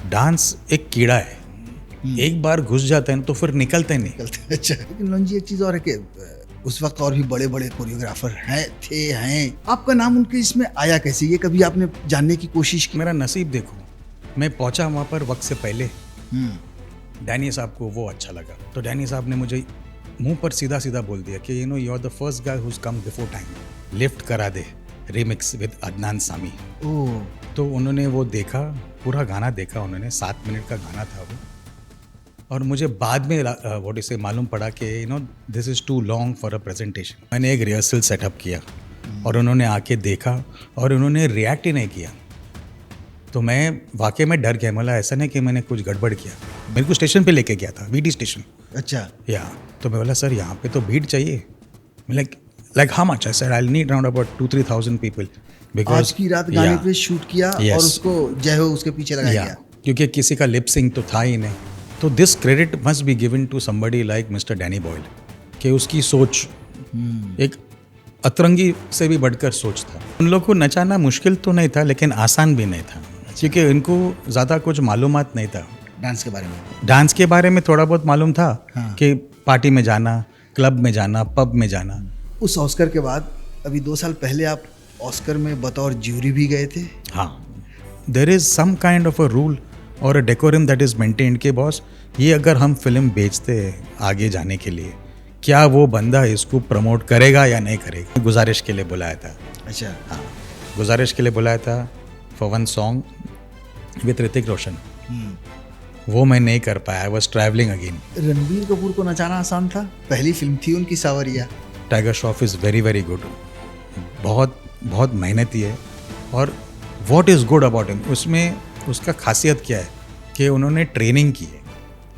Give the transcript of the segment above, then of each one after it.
Dance एक कीड़ा है, एक बार घुस जाता है ना तो फिर निकलते नहीं। अच्छा, लेकिन लोन जी एक चीज और है कि उस वक्त और भी बड़े बड़े कोरियोग्राफर हैं। आपका नाम उनके इसमें आया कैसे? ये कभी आपने जानने की कोशिश की? मेरा नसीब देखो, मैं पहुंचा वहाँ पर वक्त से पहले। हम्म। डैनी साहब को वो अच्छा लगा, तो डैनी साहब ने मुझे मुंह पर सीधा सीधा बोल दिया कि you are the first guy who's come before time, lift करा दे remix with Adnan Sami. Oh, तो उन्होंने वो देखा, पूरा गाना देखा उन्होंने, 7 मिनट का गाना था वो। और मुझे बाद में व्हाट से मालूम पड़ा कि this is too long for a presentation. मैंने एक रिहर्सल सेटअप किया और उन्होंने आके देखा और उन्होंने रिएक्ट ही नहीं किया। तो मैं वाकई में डर गया, मतलब ऐसा नहीं कि मैंने कुछ गड़बड़ किया। मेरे को स्टेशन पे लेके गया था, वीटी स्टेशन। अच्छा। या तो मैं बोला सर यहाँ पे तो भीड़ चाहिए। Like how much? I said I need around about 2-3,000 people because आज की रात गाने पे शूट किया Yes. और उसको जय हो उसके पीछे लगाया गया। क्योंकि किसी का लिप सिंक तो था ही नहीं। तो this credit must be given to somebody like mister Danny Boyle, कि उसकी सोच एक अतरंगी से भी बढ़कर सोच था। उन लोग को नचाना मुश्किल तो नहीं था, लेकिन आसान भी नहीं था, क्योंकि इनको ज़्यादा कुछ मालूमात नहीं था। डांस के बारे में? डांस के बारे में थोड़ा बहुत मालूम था। हाँ। कि पार्टी में जाना, क्लब में जाना, पब में जाना। उस ऑस्कर के बाद अभी 2 साल पहले आप ऑस्कर में बतौर ज्यूरी भी गए थे। हाँ, there is some kind of a rule और a decorum that is maintained के बॉस, ये अगर हम फिल्म बेचते हैं आगे जाने के लिए, क्या वो बंदा इसको प्रमोट करेगा या नहीं करेगा। गुजारिश के लिए बुलाया था। अच्छा। हाँ, गुजारिश के लिए बुलाया था for one song with Hrithik Roshan. वो मैं नहीं कर पाया, I was travelling again. Ranbir Kapoor को नचाना आसान था? पहली फिल्म थी उनकी Saawariya. Tiger Shroff is very very good, बहुत बहुत मेहनती है। और what is good about him, उसमें उसका खासियत क्या है कि उन्होंने ट्रेनिंग की है।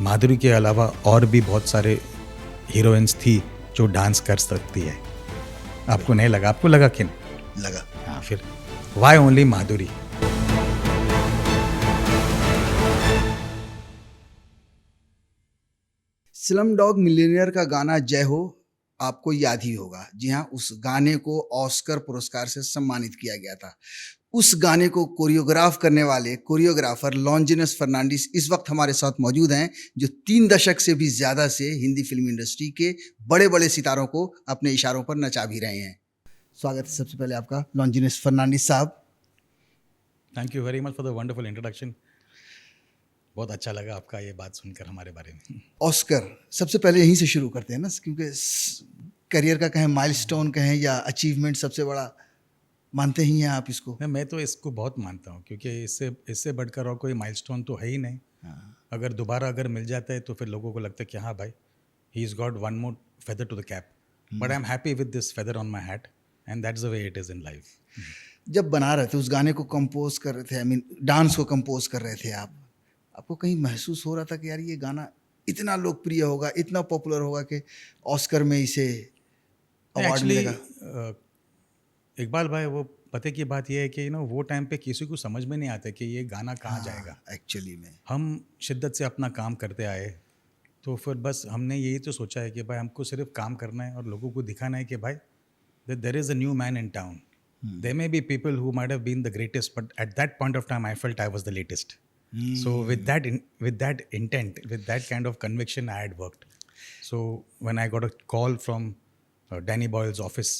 माधुरी के अलावा और भी बहुत सारे हीरोइंस थी जो डांस कर सकती है। आपको नहीं लगा? आपको लगा कि नहीं लगा? हाँ, फिर why only Madhuri? Slum dog millionaire का गाना जय हो आपको याद ही होगा। जी हाँ, उस गाने को ऑस्कर पुरस्कार से सम्मानित किया गया था। उस गाने को कोरियोग्राफ करने वाले कोरियोग्राफर लॉन्जिनस फर्नांडिस इस वक्त हमारे साथ मौजूद हैं, जो 3 दशक से भी ज़्यादा से हिंदी फिल्म इंडस्ट्री के बड़े बड़े सितारों को अपने इशारों पर नचा भी रहे हैं। स्वागत है सबसे पहले आपका लॉन्जिनस फर्नांडिस साहब। Thank you very much for the wonderful introduction. बहुत अच्छा लगा आपका ये बात सुनकर हमारे बारे में। ऑस्कर सबसे पहले यहीं से शुरू करते हैं ना, क्योंकि करियर का कहें, माइलस्टोन कहें या अचीवमेंट, सबसे बड़ा मानते ही हैं आप इसको? मैं तो इसको बहुत मानता हूँ, क्योंकि इससे इससे बढ़कर और कोई माइलस्टोन तो है ही नहीं। अगर दोबारा अगर मिल जाता है तो फिर लोगों को लगता है कि हाँ भाई, he is got one more feather to the cap, but I am happy with this feather on my hat and that's the way it is in life. जब बना रहे थे उस गाने को, कंपोज कर रहे थे, आई मीन डांस को कंपोज कर रहे थे आप, आपको कहीं महसूस हो रहा था कि यार ये गाना इतना लोकप्रिय होगा, इतना पॉपुलर होगा कि ऑस्कर में इसे अवार्ड मिलेगा? इकबाल भाई, वो पते की बात यह है कि वो टाइम पे किसी को समझ में नहीं आता कि ये गाना कहाँ जाएगा। एक्चुअली में हम शिद्दत से अपना काम करते आए, तो फिर बस हमने यही तो सोचा है कि भाई हमको सिर्फ काम करना है और लोगों को दिखाना है कि भाई there is a new man in town. There may be people who might have been the greatest, but at that point of time I felt I was the latest. So with that intent, with that kind of conviction, I had worked. So when I got a call from Danny Boyle's office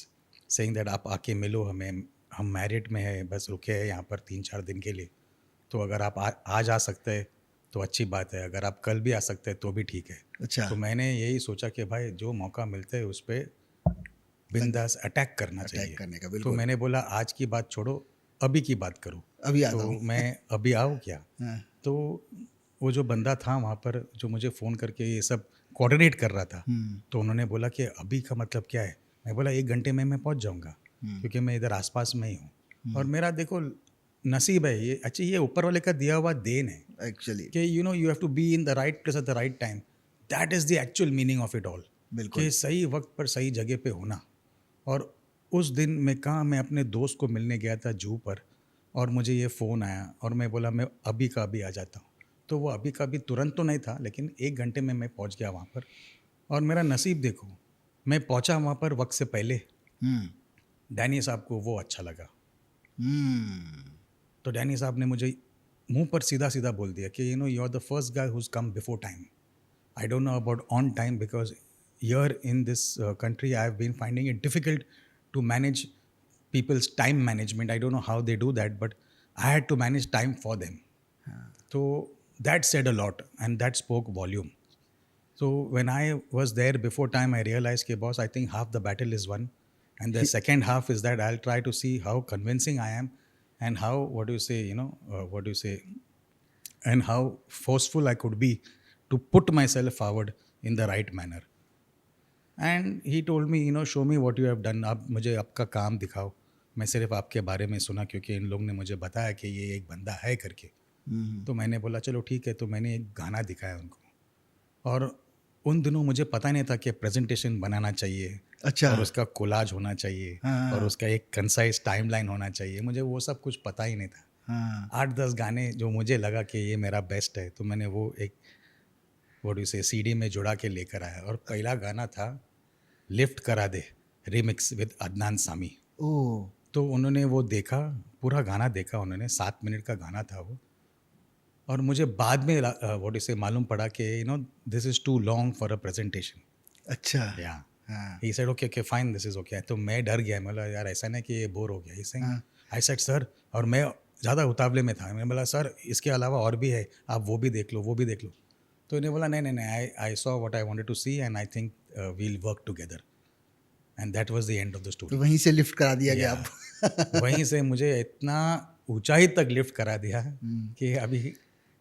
saying that आप आके मिलो हमें, हम merit में है, बस रुके हैं यहाँ पर 3-4 दिन के लिए, तो अगर आप आज आ सकते हैं तो अच्छी बात है, अगर आप कल भी आ सकते हैं तो भी ठीक है। अच्छा। तो मैंने यही सोचा कि भाई जो मौका मिलता है उस पर बिंदास अटैक करना चाहिए। करने का, तो बिल्कुल। मैंने बोला आज की बात छोड़ो, अभी की बात करो। अभी आता तो हूँ। मैं अभी आऊँ क्या? हाँ। तो वो जो बंदा था वहाँ पर जो मुझे फ़ोन करके ये सब कोऑर्डिनेट कर रहा था, तो उन्होंने बोला कि अभी का मतलब क्या है? मैं बोला 1 घंटे में मैं पहुँच जाऊँगा, क्योंकि मैं इधर आसपास में ही हूँ। और मेरा देखो नसीब है ये, अच्छा ये ऊपर वाले का दिया हुआ देन है एक्चुअली कि you have to be in the right place at the right time. That is the actual meaning of it all, बिल्कुल। कि सही वक्त पर सही जगह पे होना। और उस दिन मैं अपने दोस्त को मिलने गया था जू पर, और मुझे ये फ़ोन आया और मैं बोला मैं अभी का अभी आ जाता हूँ। तो वो अभी का अभी तुरंत तो नहीं था, लेकिन 1 घंटे में मैं पहुँच गया वहाँ पर। और मेरा नसीब देखो, मैं पहुँचा वहाँ पर वक्त से पहले। डैनी साहब को वो अच्छा लगा, तो डैनी साहब ने मुझे मुंह पर सीधा सीधा बोल दिया कि you are the first guy who's come before time. I don't know about on time because here in this country I have been finding it difficult to manage people's time management. I don't know how they do that, but I had to manage time for them. So that said a lot and that spoke volume. So when I was there before time, I realized, okay, boss, I think half the battle is won. And the second half is that I'll try to see how convincing I am and how, and how forceful I could be to put myself forward in the right manner. And he told me, show me what you have done. अब मुझे आपका काम दिखाओ. मैं सिर्फ आपके बारे में सुना क्योंकि इन लोग ने मुझे बताया कि ये एक बंदा है करके. तो मैंने बोला चलो ठीक है. तो मैंने एक गाना दिखाया उनको. और उन दिनों मुझे पता नहीं था कि प्रेजेंटेशन बनाना चाहिए. अच्छा. और उसका कोलाज होना चाहिए. और उसका एक कंसाइज टाइमलाइन होना चाहिए. मुझे वो सब कुछ पता ही नहीं था. 8-10 गाने जो मुझे लगा कि ये मेरा बेस्ट है, तो मैंने वो एक सीडी में जुड़ा के लेकर आया. और पहला गाना था लिफ्ट करा दे, रिमिक्स विद अदनान सामी. तो उन्होंने वो देखा, पूरा गाना देखा उन्होंने. 7 मिनट का गाना था वो. और मुझे बाद में मालूम पड़ा कि this is too long for a presentation. अच्छा. Yeah he said okay fine, this is okay. तो मैं डर गया. मैं बोला यार ऐसा नहीं कि ये बोर हो गया. He said I said sir, और मैं ज़्यादा उतावले में था. मैं बोला सर इसके अलावा और भी है, आप वो भी देख लो, वो भी देख लो. तो इन्हें बोला नहीं, I saw what I wanted to see and I think we'll work together. And that was the end of the story. तो वहीं से लिफ्ट करा दिया गया आपको. वहीं से मुझे इतना ऊंचाई तक लिफ्ट करा दिया कि अभी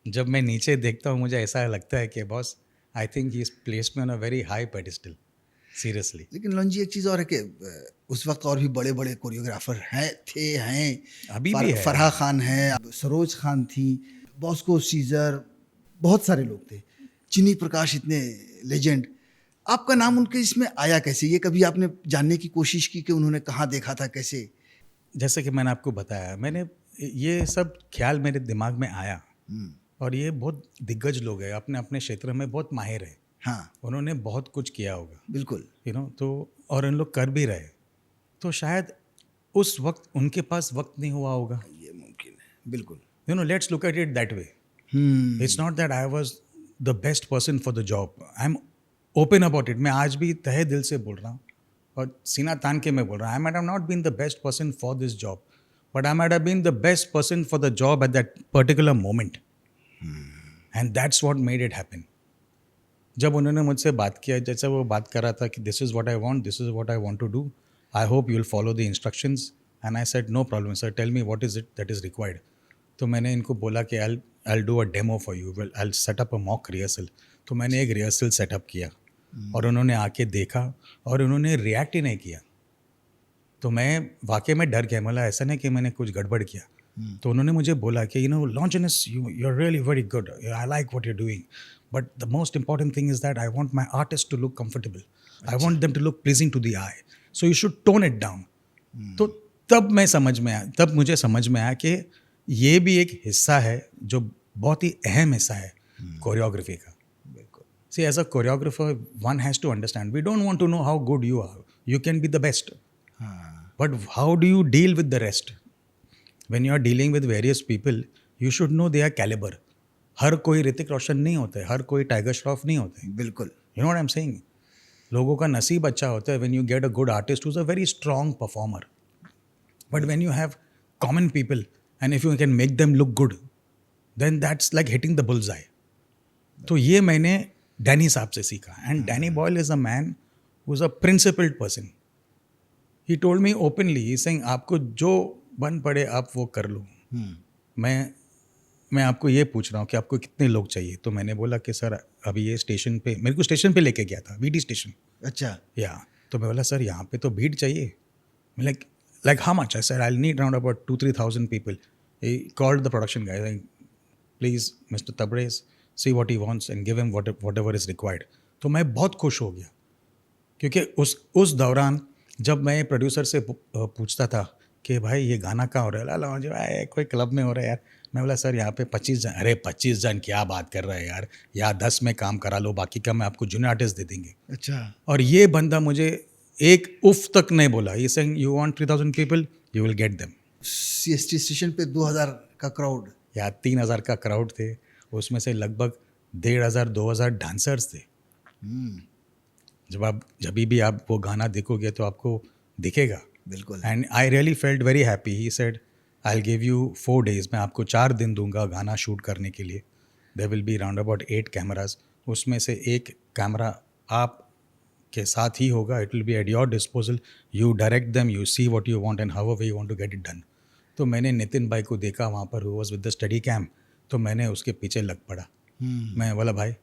जब मैं नीचे देखता हूँ मुझे ऐसा लगता है कि boss, I think he is placed me on a very high pedestal. Seriously. लेकिन लॉन जी, एक चीज़ और है कि उस वक्त और भी बड़े बड़े कोरियोग्राफर हैं. अभी भी है. फराह खान है, सरोज खान थी, बॉस्को सीजर, बहुत सारे लोग थे. चिनी प्रकाश, इतने लेजेंड. आपका नाम उनके इसमें आया कैसे? ये कभी आपने जानने की कोशिश की कि उन्होंने कहाँ देखा था, कैसे? जैसे कि मैंने आपको बताया, मैंने ये सब ख्याल मेरे दिमाग में आया. और ये बहुत दिग्गज लोग हैं, अपने अपने क्षेत्र में बहुत माहिर है. हाँ, उन्होंने बहुत कुछ किया होगा. बिल्कुल. तो और इन लोग कर भी रहे. तो शायद उस वक्त उनके पास वक्त नहीं हुआ होगा. ये मुमकिन है. बिल्कुल. Let's look at it that way. It's not that I was the best person for the job. I am open about it. मैं आज भी तहे दिल से बोल रहा हूँ और सीना तान के मैं बोल रहा हूँ. I might have not been the best person for this job, but I might have been the best person for the job at that particular moment. And that's what made it happen. जब उन्होंने मुझसे बात किया, जैसे वो बात कर रहा था कि this is what I want, this is what I want to do, I hope you will follow the instructions. And I said no problem sir, tell me what is it that is required. तो मैंने इनको बोला कि I'll do a demo for you. I'll set up a mock rehearsal. तो मैंने एक rehearsal setup किया और उन्होंने आके देखा और उन्होंने रिएक्ट ही नहीं किया. तो मैं वाकई में डर गया. मतलब ऐसा नहीं कि मैंने कुछ गड़बड़ किया. तो उन्होंने मुझे बोला कि Longinus, you're really very good. I like what you're doing. But the most important thing is that I want my artists to look comfortable. I want them to look pleasing to the eye. So you should tone it down. तो तब मुझे समझ में आया कि ये भी एक हिस्सा है जो बहुत ही अहम हिस्सा है कोरियोग्राफी का. See, as a choreographer, one has to understand. We don't want to know how good you are. You can be the best. But how do you deal with the rest? When you are dealing with various people, you should know their caliber. हर कोई ऋतिक रोशन नहीं होता है, हर कोई tiger Shroff नहीं होता है. बिल्कुल. You know what I'm saying? लोगों का नसीब अच्छा होता है when you get a good artist who's a very strong performer. But when you have common people and if you can make them look good, then that's like hitting the bullseye. तो ये मैंने Danny साहब से सीखा. And Danny Boyle is a man who is a principled person. He told me openly, he saying आपको जो बन पड़े आप वो कर लो. मैं आपको ये पूछ रहा हूँ कि आपको कितने लोग चाहिए. तो मैंने बोला कि सर अभी ये स्टेशन पे, मेरे को स्टेशन पे लेके गया था, वीटी स्टेशन. अच्छा. या तो मैं बोला सर यहाँ पे तो भीड़ चाहिए. मैं like how much? I said I'll need around about 2,000-3,000 people. He called the production guy like, please Mr. Tabrez, see what he wants and give him whatever is required. तो मैं बहुत खुश हो गया क्योंकि उस दौरान जब मैं प्रोड्यूसर से पूछता था कि भाई ये गाना कहाँ हो रहा है, लाला जो है कोई क्लब में हो रहा है यार. मैं बोला सर यहाँ पे 25 जन. अरे 25 जन क्या बात कर रहा है यार, या 10 में काम करा लो, बाकी का मैं आपको जूनियर आर्टिस्ट दे देंगे. अच्छा. और ये बंदा मुझे एक उफ तक नहीं बोला. ये saying you want 3,000 people, you will get them. CST station पे 2,000 का क्राउड. या 3,000 का क्राउड थे, उसमें से लगभग 1,500-2,000 डांसर्स थे। जब भी आप वो गाना देखोगे तो आपको दिखेगा। बिल्कुल। And I really felt very happy. He said I will give you 4 days, मैं आपको 4 दिन दूंगा गाना शूट करने के लिए। There will be round about 8 cameras, उसमें से एक कैमरा आप के साथ ही होगा, it will be at your disposal, you direct them, you see what you want and how way you want to get it done. तो मैंने नितिन भाई को देखा वहाँ पर, who was with the steady cam, तो मैंने उसके पीछे लग पड़ा। मैं बोला भाई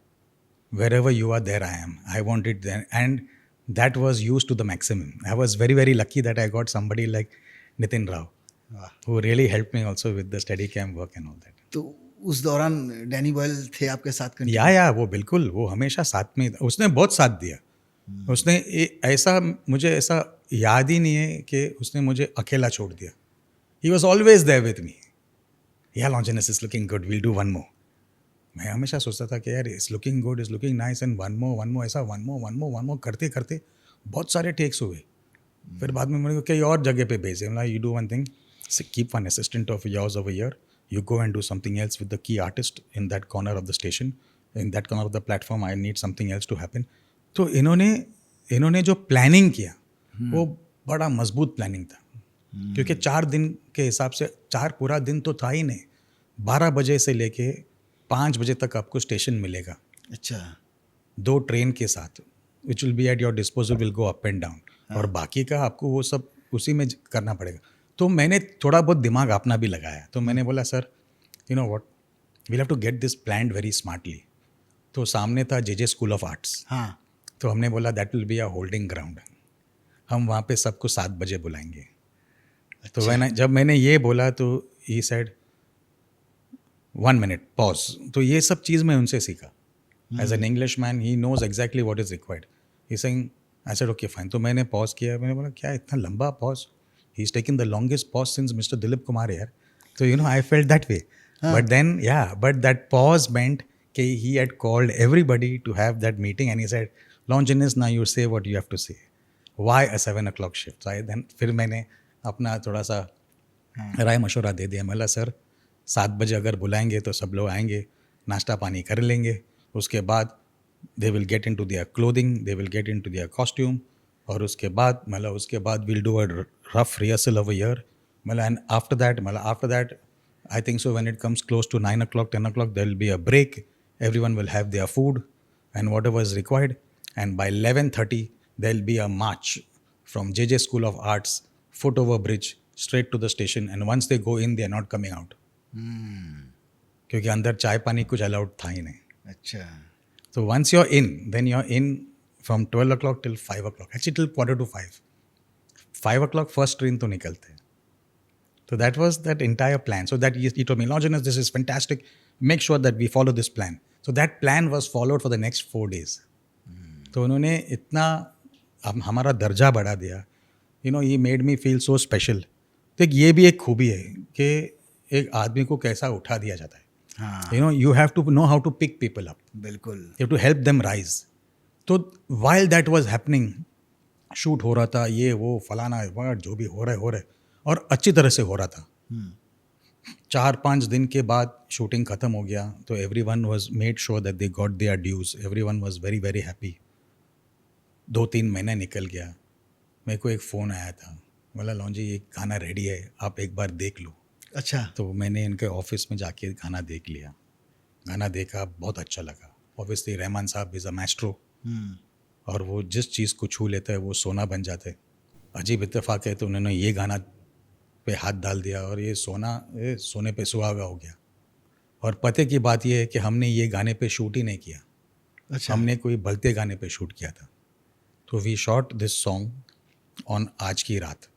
wherever you are there I am, I want it there, and that was used to the maximum. I was very very lucky that I got somebody like Nitin Rao वाह। who really helped me also with the steady cam work and all that. तो उस दौरान Danny Boyle थे आपके साथ continue? या वो बिल्कुल, वो हमेशा साथ में ही था। उसने बहुत साथ दिया। उसने ऐसा, मुझे ऐसा याद ही नहीं है कि उसने मुझे अकेला छोड़ दिया। He was always there with me. Yeah, Longinus is looking good, we'll do one more. मैं हमेशा सोचता था कि यार is looking good, is looking nice, and one more ऐसा वन मोर करते करते बहुत सारे टेक्स हुए। फिर बाद में मुझे कई और जगह पे भेजे, मतलब you do one thing, keep one assistant of yours over here, you go and do something else with the key artist in that corner of the station, in that corner of the platform, I need something else to happen. तो इन्होंने जो planning किया वो बड़ा मजबूत planning था। क्योंकि 4 दिन के हिसाब से, 4 पूरा दिन तो था ही नहीं, 12 बजे से लेके 5 बजे तक आपको स्टेशन मिलेगा। अच्छा। 2 ट्रेन के साथ, which will be at your disposal, will go up and down, और बाकी का आपको वो सब उसी में करना पड़ेगा। तो मैंने थोड़ा बहुत दिमाग अपना भी लगाया। तो मैंने बोला sir you know what, we'll have to get this planned very smartly. तो सामने था जे स्कूल ऑफ आर्ट्स। हाँ। तो हमने बोला that will be a holding ground, हम वहाँ पे सबको 7 बजे बुलाएंगे। तो जब मैंने ये बोला तो ही सेड 1 minute पॉज। तो ये सब चीज़ मैं उनसे सीखा। As an English man he knows exactly what is required. He saying I said okay fine. तो मैंने पॉज किया, मैंने बोला क्या इतना लंबा pause, he is taking the longest pause since mister Dilip Kumar यार। तो you know I felt that way, but that pause meant कि he had called everybody to have that meeting and he said Longinus now you say what you have to say, why a 7 o'clock shift. So I then फिर मैंने अपना थोड़ा सा राय मशवरा दे दिया। मतलब sir 7 बजे अगर बुलाएंगे तो सब लोग आएंगे, नाश्ता पानी कर लेंगे, उसके बाद they will get into their clothing, they will get into their costume, और उसके बाद will do a rough rehearsal over here. And after that I think so when it comes close to 9 o'clock 10 o'clock there will be a break, everyone will have their food and whatever is required, and by 11:30 there will be a march from J school of arts foot over bridge straight to the station, and once they go in they are not coming out. क्योंकि अंदर चाय पानी कुछ allowed था ही नहीं। अच्छा। तो once you're in, then you're in from 12 o'clock till 5 o'clock, actually till 4:45. 5 o'clock first train तो निकलते हैं। So that was that entire plan. So that he told me, Longinus, this is fantastic, make sure that we follow this plan. So that plan was followed for the next 4 days. तो उन्होंने इतना हमारा दर्जा बढ़ा दिया, you know, he made me feel so special. तो ये भी एक खूबी है कि एक आदमी को कैसा उठा दिया जाता है। हाँ। You know, you have to know how to pick people up, बिल्कुल। You have to help them rise. तो while that was happening, shoot हो रहा था, ये वो फलाना जो भी हो रहा है, और अच्छी तरह से हो रहा था। 4-5 दिन के बाद शूटिंग ख़त्म हो गया, तो everyone was made sure that they got their dues, everyone was very very happy. 2-3 महीने निकल गया, मेरे को एक फ़ोन आया था, बोला लॉन्जी ये गाना रेडी है, आप एक बार देख लो। अच्छा। तो मैंने इनके ऑफिस में जाके गाना देख लिया, गाना देखा, बहुत अच्छा लगा। ऑब्वियसली रहमान साहब इज़ अ मैस्ट्रो, और वो जिस चीज़ को छू लेता है वो सोना बन जाता है। अजीब इत्तेफाक है, तो उन्होंने ये गाना पे हाथ डाल दिया और ये सोने पे सुहागा हो गया। और पते की बात ये है कि हमने ये गाने पे शूट ही नहीं किया। अच्छा। हमने कोई भलते गाने पे शूट किया था। तो we shot this song on आज की रात.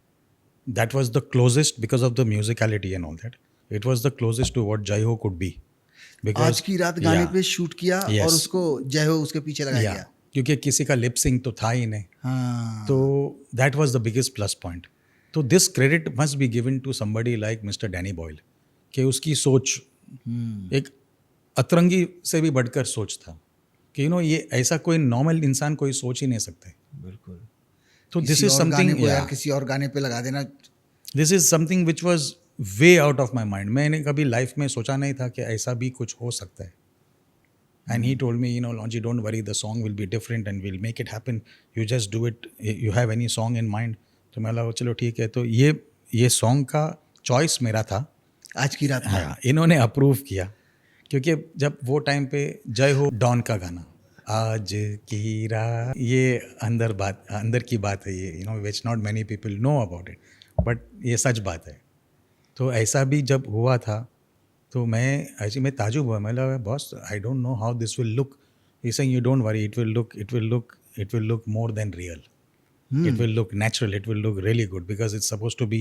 That was the closest, because of the musicality and all that, it was the closest to what Jai Ho could be. Because आज की रात गाने पे शूट किया Yes. और उसको जय हो उसके पीछे लगाया गया। क्योंकि किसी का लिप सिंग तो था ही नहीं। हाँ। तो that was the biggest plus point. तो this credit must be given to somebody like Mr. Danny Boyle, कि उसकी सोच एक अतरंगी से भी बढ़कर सोच था कि यू नो ये ऐसा कोई नॉर्मल इंसान कोई सोच ही नहीं सकते। बिल्कुल। तो दिस इज समथिंग, किसी और गाने पे लगा देना। This is something which way out of my mind. मैंने कभी लाइफ में सोचा नहीं था कि ऐसा भी कुछ हो सकता है. And he told me, Lonji, don't worry, the song will be different and we'll make it happen. You just do it. You have any song in mind? तो मैं लगा चलो ठीक है. तो ये सॉन्ग का चॉइस मेरा था. आज की रात में हाँ, इन्होंने अप्रूव किया क्योंकि जब वो टाइम पे जय हो डॉन का गाना आज की रात, ये अंदर की बात है ये, which not many people know about it, but ये सच बात है. तो ऐसा भी जब हुआ था तो मैं ताजुब हुआ. मैं लगा boss, I don't know how this will look. He saying you don't worry, it will look more than real. It will look natural, it will look really good because it's supposed to be,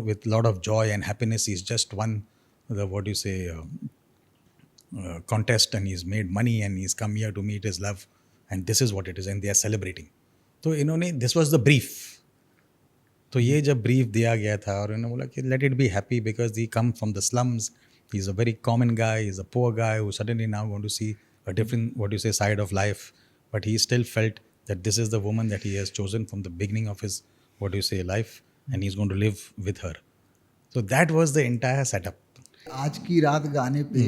with a lot of joy and happiness. He's just won contest and he's made money and he's come here to meet his love and this is what it is and they are celebrating. तो इन्होंने, this was the brief. तो ये जब brief दिया गया था और इन्होंने बोला कि let it be happy because he come from the slums, he's a very common guy, he's a poor guy who suddenly now going to see a different side of life, but he still felt that this is the woman that he has chosen from the beginning of his life and he's going to live with her. So that was the entire setup. आज की रात गाने पे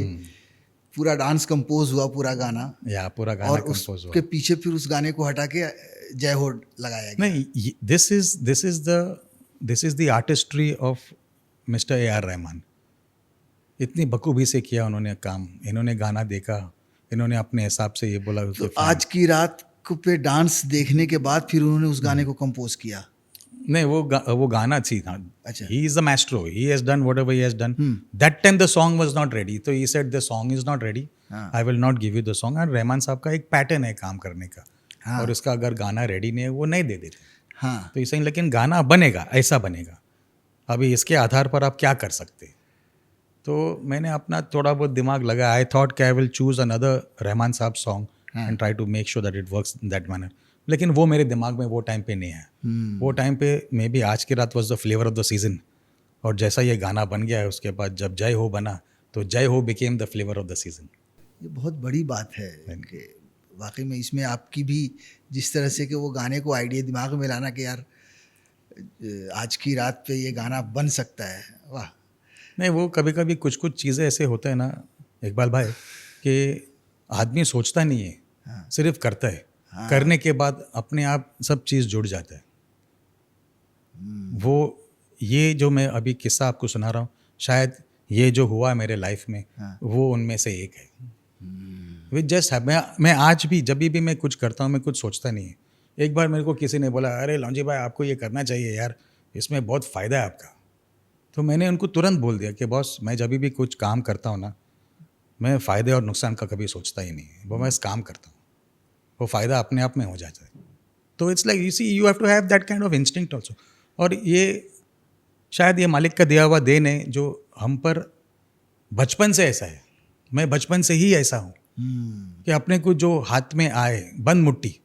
पूरा dance compose हुआ, पूरा गाना. या पूरा गाना और कंपोज हुआ. उसके पीछे फिर उस गाने को हटा के जय हो लगाया गया. नहीं, this is the artistry of Mr. A.R. Rahman. इतनी बखूबी से किया उन्होंने काम. इन्होंने गाना देखा, इन्होंने अपने हिसाब से ये बोला. तो आज की रात पे डांस देखने के बाद फिर उन्होंने उस गाने को कंपोज किया. नहीं, वो गाना थी. अच्छा. He is the maestro. He has done whatever he has done. That time the song was not ready. So he said the song is not ready. I will not give you the song. और रहमान साहब का एक pattern है काम करने का. और उसका अगर गाना रेडी नहीं है वो नहीं दे देते. हाँ. तो इसे, लेकिन गाना बनेगा, ऐसा बनेगा. अभी इसके आधार पर आप क्या कर सकते. तो मैंने अपना थोड़ा बहुत दिमाग लगाया. आई थॉट कि I will choose another Rahman साहब song and try to make sure that it works in that manner. लेकिन वो मेरे दिमाग में वो टाइम पे नहीं है. वो टाइम पे मे बी आज की रात was the flavour of the season. और जैसा ये गाना बन गया है उसके बाद जब जय हो बना तो जय हो became the flavour of the season. ये बहुत बड़ी बात है कि वाकई में इसमें आपकी भी जिस तरह से कि वो गाने को आइडिया दिमाग में लाना कि यार आज की रात पे ये गाना बन सकता है. वाह. नहीं, वो कभी कभी कुछ चीज़ें ऐसे होते हैं ना इकबाल भाई कि आदमी सोचता नहीं है. हाँ. सिर्फ करता है. करने के बाद अपने आप सब चीज़ जुड़ जाता है. वो ये जो मैं अभी किस्सा आपको सुना रहा हूँ, शायद ये जो हुआ मेरे लाइफ में वो उनमें से एक है. विच जस्ट है. मैं आज भी जब भी मैं कुछ करता हूँ मैं कुछ सोचता नहीं है. एक बार मेरे को किसी ने बोला, अरे लॉन्जी भाई आपको ये करना चाहिए यार, इसमें बहुत फ़ायदा है आपका. तो मैंने उनको तुरंत बोल दिया कि बॉस, मैं जब भी कुछ काम करता हूँ ना, मैं फ़ायदे और नुकसान का कभी सोचता ही नहीं. वो मैं काम करता हूँ, वो फ़ायदा अपने आप में हो जाता है. तो it's like you have to have that kind of instinct also. और ये शायद ये मालिक का दिया हुआ देन है जो हम पर बचपन से ऐसा है. मैं बचपन से ही ऐसा हूँ कि अपने को जो हाथ में आए, बंद मुट्ठी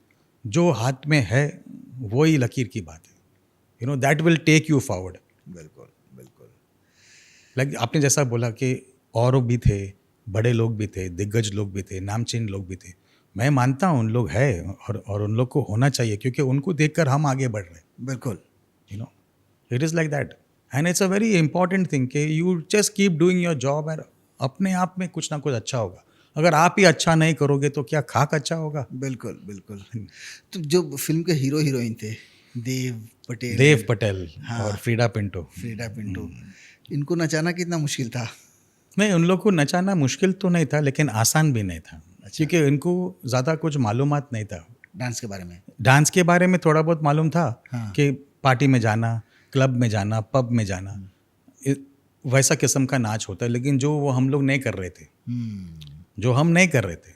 जो हाथ में है वही लकीर की बात है. That will take you forward. बिल्कुल बिल्कुल. लाइक आपने जैसा बोला कि और भी थे, बड़े लोग भी थे, दिग्गज लोग भी थे, नामचीन लोग भी थे. मैं मानता हूँ उन लोग हैं और उन लोग को होना चाहिए क्योंकि उनको देखकर हम आगे बढ़ रहे हैं. बिल्कुल. It is like that and it's a very important thing कि you just keep doing your job and अपने आप में कुछ ना कुछ अच्छा होगा. अगर आप ही अच्छा नहीं करोगे तो क्या खाक अच्छा होगा. बिल्कुल बिल्कुल. तो जो फिल्म के हीरो हीरोइन थे देव पटेल और फ्रीडा पिंटो, इनको नचाना कितना मुश्किल था. नहीं, उन लोग को नचाना मुश्किल तो नहीं था लेकिन आसान भी नहीं था. क्योंकि इनको ज़्यादा कुछ मालूमात नहीं था डांस के बारे में. डांस के बारे में थोड़ा बहुत मालूम था. हाँ. कि पार्टी में जाना, क्लब में जाना, पब में जाना, वैसा किस्म का नाच होता है. लेकिन जो वो हम लोग नहीं कर रहे थे, जो हम नहीं कर रहे थे,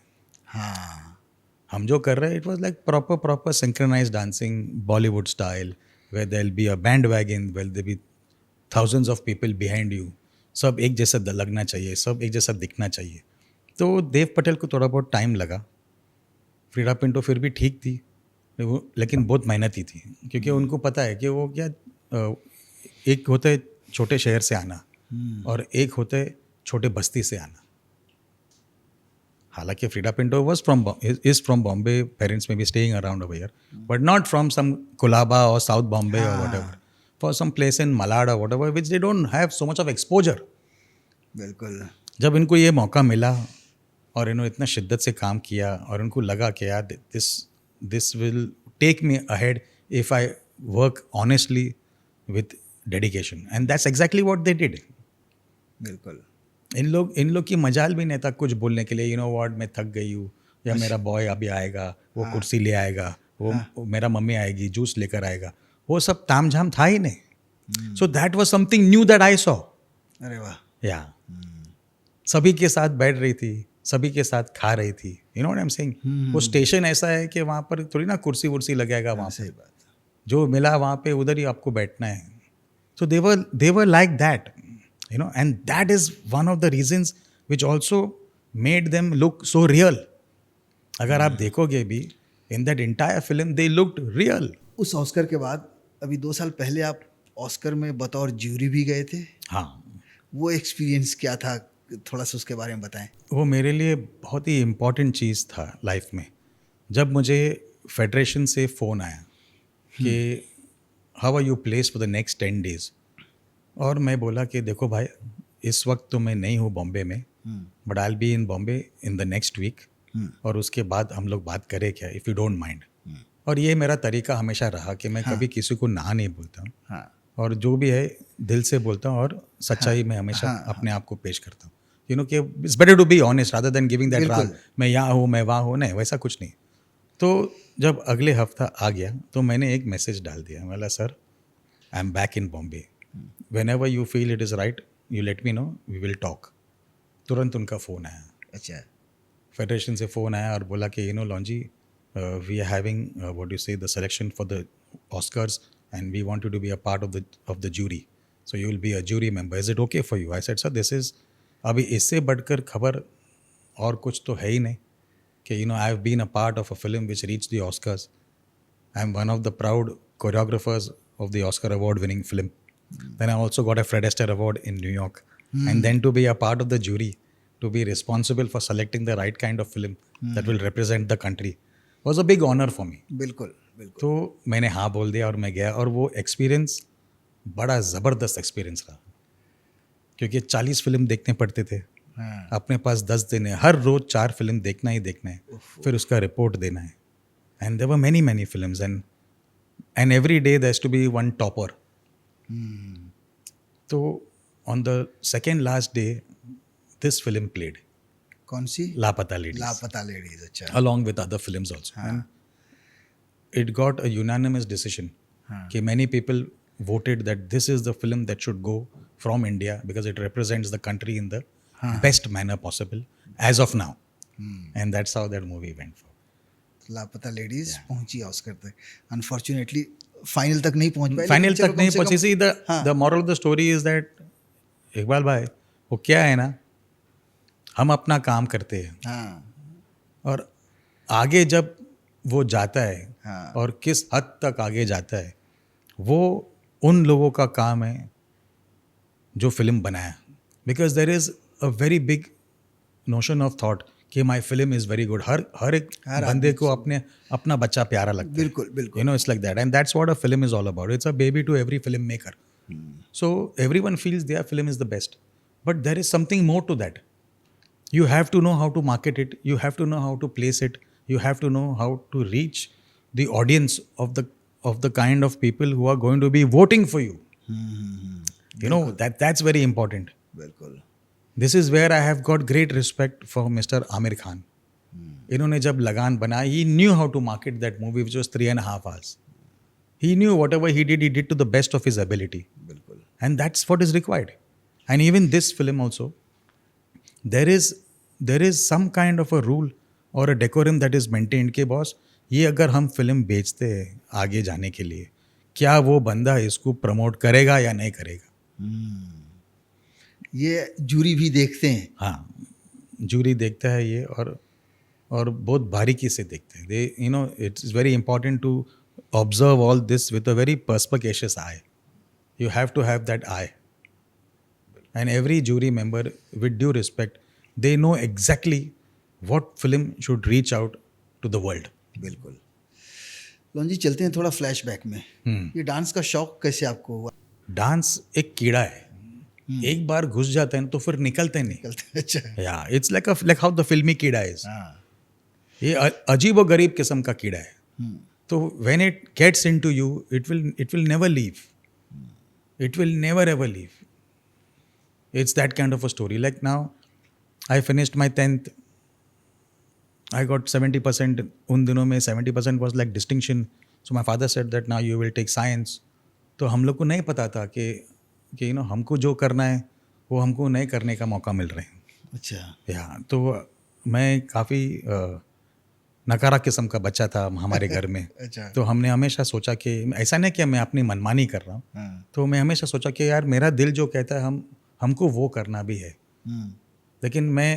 हाँ, हम जो कर रहे हैं, it was like proper synchronised dancing, Bollywood style, where there will be a bandwagon, where there be thousands of people behind you. सब एक जैसा लगना चाहिए, सब एक जैसा दिखना चाहिए. तो देव पटेल को थोड़ा बहुत टाइम लगा. फ्रीडा पिंटो फिर भी ठीक थी, लेकिन बहुत मेहनती थी क्योंकि उनको पता है कि वो क्या, एक होता है छोटे शहर से आना और एक होता है छोटे बस्ती से आना. हालांकि Freida Pinto is from Bombay, parents may be staying around over here, but not from some Colaba or South Bombay or whatever. for some place in Malad or whatever, which they don't have so much of exposure. बिल्कुल जब इनको ये मौका मिला और इन्होंने इतना शिद्दत से काम किया और उनको लगा कि यार this will take me ahead if I work honestly with dedication, and that's exactly what they did. बिल्कुल इन लोग की मजाल भी नहीं था कुछ बोलने के लिए, यू नो व्हाट, मैं थक गई हूँ, या मेरा बॉय अभी आएगा, वो कुर्सी ले आएगा, वो मेरा मम्मी आएगी जूस लेकर आएगा, वो सब तामझाम था ही नहीं. सो that was something knew that I saw. अरे वाह या सभी के साथ बैठ रही थी, सभी के साथ खा रही थी, you know what I am saying. वो स्टेशन ऐसा है कि वहाँ पर थोड़ी ना कुर्सी वुर्सी लगेगा, वहाँ सही बात जो मिला वहाँ पे उधर ही आपको बैठना है. सो they were like that, you know, and that is one of the reasons which also made them look so real. अगर आप देखोगे भी in that entire film they looked real. उस ऑस्कर के बाद अभी 2 साल पहले आप ऑस्कर में बतौर ज्यूरी भी गए थे. हाँ, वो एक्सपीरियंस क्या था, थोड़ा सा उसके बारे में बताएं. वो मेरे लिए बहुत ही इम्पॉर्टेंट चीज़ था लाइफ में. जब मुझे फेडरेशन से फ़ोन आया कि how are you placed for the next 10 days, और मैं बोला कि देखो भाई इस वक्त तो मैं नहीं हूँ बॉम्बे में, but I will be in Bombay in the next week, और उसके बाद हम लोग बात करें क्या, इफ़ यू डोंट माइंड. और ये मेरा तरीका हमेशा रहा कि मैं कभी किसी को ना नहीं बोलता हूँ, हाँ और जो भी है दिल से बोलता हूँ, और सच्चाई में हमेशा अपने आप को पेश करता हूँ. यू नो कि it's better to be honest rather than giving that rag, मैं यहाँ हूँ, मैं वहाँ हूँ, नहीं, वैसा कुछ नहीं. तो जब अगले हफ्ता आ गया तो मैंने एक मैसेज डाल दिया, बोला sir I am back in Bombay, whenever you feel it is right you let me know, we will talk. तुरंत उनका फ़ोन आया, अच्छा फेडरेशन से फ़ोन आया और बोला कि you know Lonjee, we are having what you say the selection for the Oscars and we want you to be a part of the jury, so you will be a jury member, is it okay for you. I said sir this is, अभी इससे बढ़कर खबर और कुछ तो है ही नहीं कि you know I have been a part of a film which reach the Oscars. I am one of the proud choreographers of the Oscar award winning film. Then I also got a Fred Astaire award in New York. And then to be a part of the jury, to be responsible for selecting the right kind of film that will represent the country was a big honor for me. बिल्कुल बिल्कुल. तो मैंने हाँ बोल दिया और मैं गया, और वो एक्सपीरियंस बड़ा ज़बरदस्त एक्सपीरियंस रहा, क्योंकि 40 फिल्म देखने पड़ते थे. हाँ अपने पास 10 दिन है, हर रोज़ 4 फिल्म देखना ही देखना है, फिर उसका रिपोर्ट देना है. And there were many films, and every day there has to be one topper. So on the second last day this film played, कौन सी? लापता लेडीज, लापता लेडीज. अच्छा along with other films also. And it got a unanimous decision कि many people voted that this is the film that should go from India because it represents the country in the best manner possible as of now. And that's how that movie went for. लापता ladies पहुंची Oscar तक. Unfortunately final तक नहीं पहुंच पाई. Final तक नहीं पहुंची. See the moral of the story is that Iqbal भाई, वो क्या है ना, हम अपना काम करते हैं, और आगे जब वो जाता है और किस हद तक आगे जाता है, वो उन लोगों का काम है जो फिल्म बनाया. Because there is a very big notion of thought कि my film is very good. हर एक बंदे को अपना बच्चा प्यारा लगता है. बिल्कुल बिल्कुल. You know it's like that, and that's what a film is all about. It's a baby to every film maker. So everyone feels their film is the best, but there is something more to that. You have to know how to market it, you have to know how to place it, you have to know how to reach the audience of the kind of people who are going to be voting for you. You know, that's very important. बिल्कुल. This is where I have got great respect for Mr. Amir Khan. इन्होंने जब लगान बनाया, he knew how to market that movie, which was 3.5 hours. He knew whatever he did to the best of his ability. बिल्कुल. And that's what is required. And even this film also, there is some kind of a rule or a decorum that is maintained कि boss, ये अगर हम film बेचते हैं आगे जाने के लिए, क्या वो बंदा इसको प्रमोट करेगा या नहीं करेगा. ये जूरी भी देखते हैं. हाँ, जूरी देखता है ये, और बहुत बारीकी से देखते हैं. They you know it's very important to observe all this with a very perspicacious eye. You have to have that eye. And every jury member, with due respect, they know exactly what film should reach out to the world. बिल्कुल. लॉन्जी चलते हैं थोड़ा flashback में। ये dance का शौक कैसे आपको हुआ? डांस एक कीड़ा है, एक बार घुस जाता है ना तो फिर निकलते नहीं। अच्छा। या इट्स लाइक हाउ द फिल्मी कीड़ा इज। हाँ। ये अजीब व गरीब किस्म का कीड़ा है। तो when it gets into you it will never leave, it will never ever leave. It's that kind of a story. Like now I finished my 10th, I got 70%. उन दिनों में 70% was like distinction. So my father said that now you will take science. तो हम लोग को नहीं पता था कि हमको जो करना है वो हमको नहीं करने का मौका मिल रहे हैं। अच्छा। या तो मैं काफ़ी नकारा किस्म का बच्चा था हमारे घर में। अच्छा। तो हमने हमेशा सोचा कि ऐसा नहीं कि मैं अपनी मनमानी कर रहा हूँ। हाँ। तो मैं हमेशा सोचा कि यार मेरा दिल जो कहता है हमको वो करना भी है। लेकिन मैं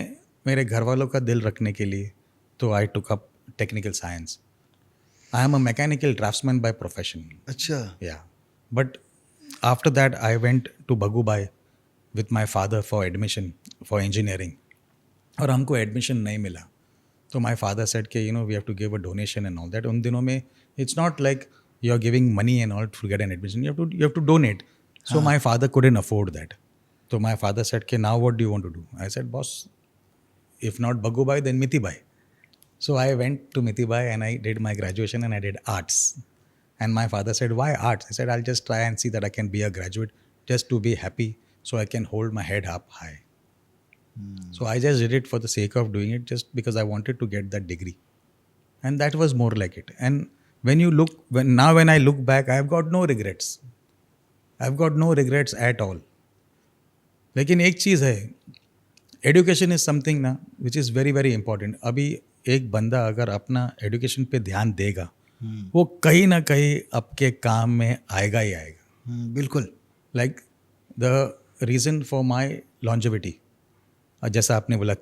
मेरे घर वालों का दिल रखने के लिए तो I took up technical science. I am a mechanical draftsman by profession. अच्छा। Yeah but after that I went to Bhagubhai with my father for admission for engineering, और हमको एडमिशन नहीं मिला। तो माई फादर सेड कि we have to give a donation and all that. उन दिनों में it's not like you are giving money and all to get an admission, you have to donate. So my father couldn't afford that. तो my father said कि now what do you want to do? I said boss, if not Bhagubai, then Mithibai. So I went to Mithibai and I did my graduation and I did arts. And my father said, why arts? I said, I'll just try and see that I can be a graduate just to be happy so I can hold my head up high. So I just did it for the sake of doing it, just because I wanted to get that degree. And that was more like it. And when I look back, I've got no regrets. I've got no regrets at all. लेकिन एक चीज़ है, education is something ना which is very very important. अभी एक बंदा अगर अपना education पे ध्यान देगा वो कहीं ना कहीं आपके काम में आएगा ही आएगा। बिल्कुल। Like the reason for my longevity, जैसा आपने बोला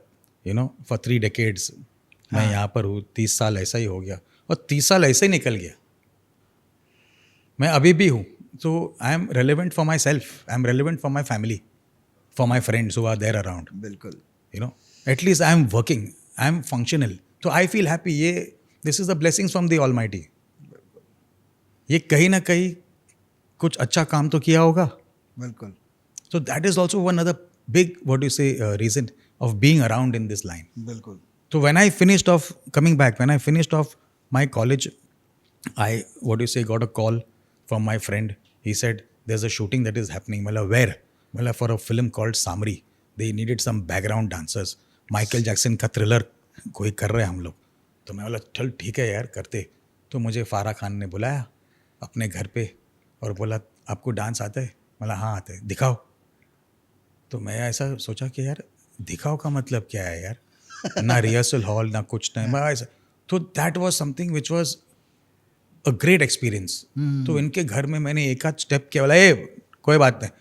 फॉर 3 decades मैं यहाँ पर हूँ, 30 साल ऐसा ही हो गया और 30 साल ऐसे ही निकल गया। मैं अभी भी हूँ। तो I am relevant for my self, I am relevant for my family, for my friends who are there around. बिल्कुल। At least I am working, I am functional. So I feel happy. This is the blessings from the Almighty. ये कहीं ना कहीं कुछ अच्छा काम तो किया होगा। बिल्कुल। So that is also one other big, reason of being around in this line. बिल्कुल। So when I finished off, coming back, when I finished off my college, I got a call from my friend. He said, there's a shooting that is happening. मतलब where? मतलब for a film called Samri. They needed some background dancers. Michael Jackson का thriller कोई कर रहे हैं हम लोग। तो मैं बोला चल ठीक है यार करते। तो मुझे फारा खान ने बुलाया अपने घर पे और बोला आपको डांस आता है? बोला हाँ आता है, दिखाओ। तो मैं ऐसा सोचा कि यार दिखाओ का मतलब क्या है यार, ना रिहर्सल हॉल ना कुछ नहीं। मैं ऐसा, तो that was something which was a great experience. तो इनके घर में मैंने एक आध स्टेप किया, बोला ए कोई बात नहीं,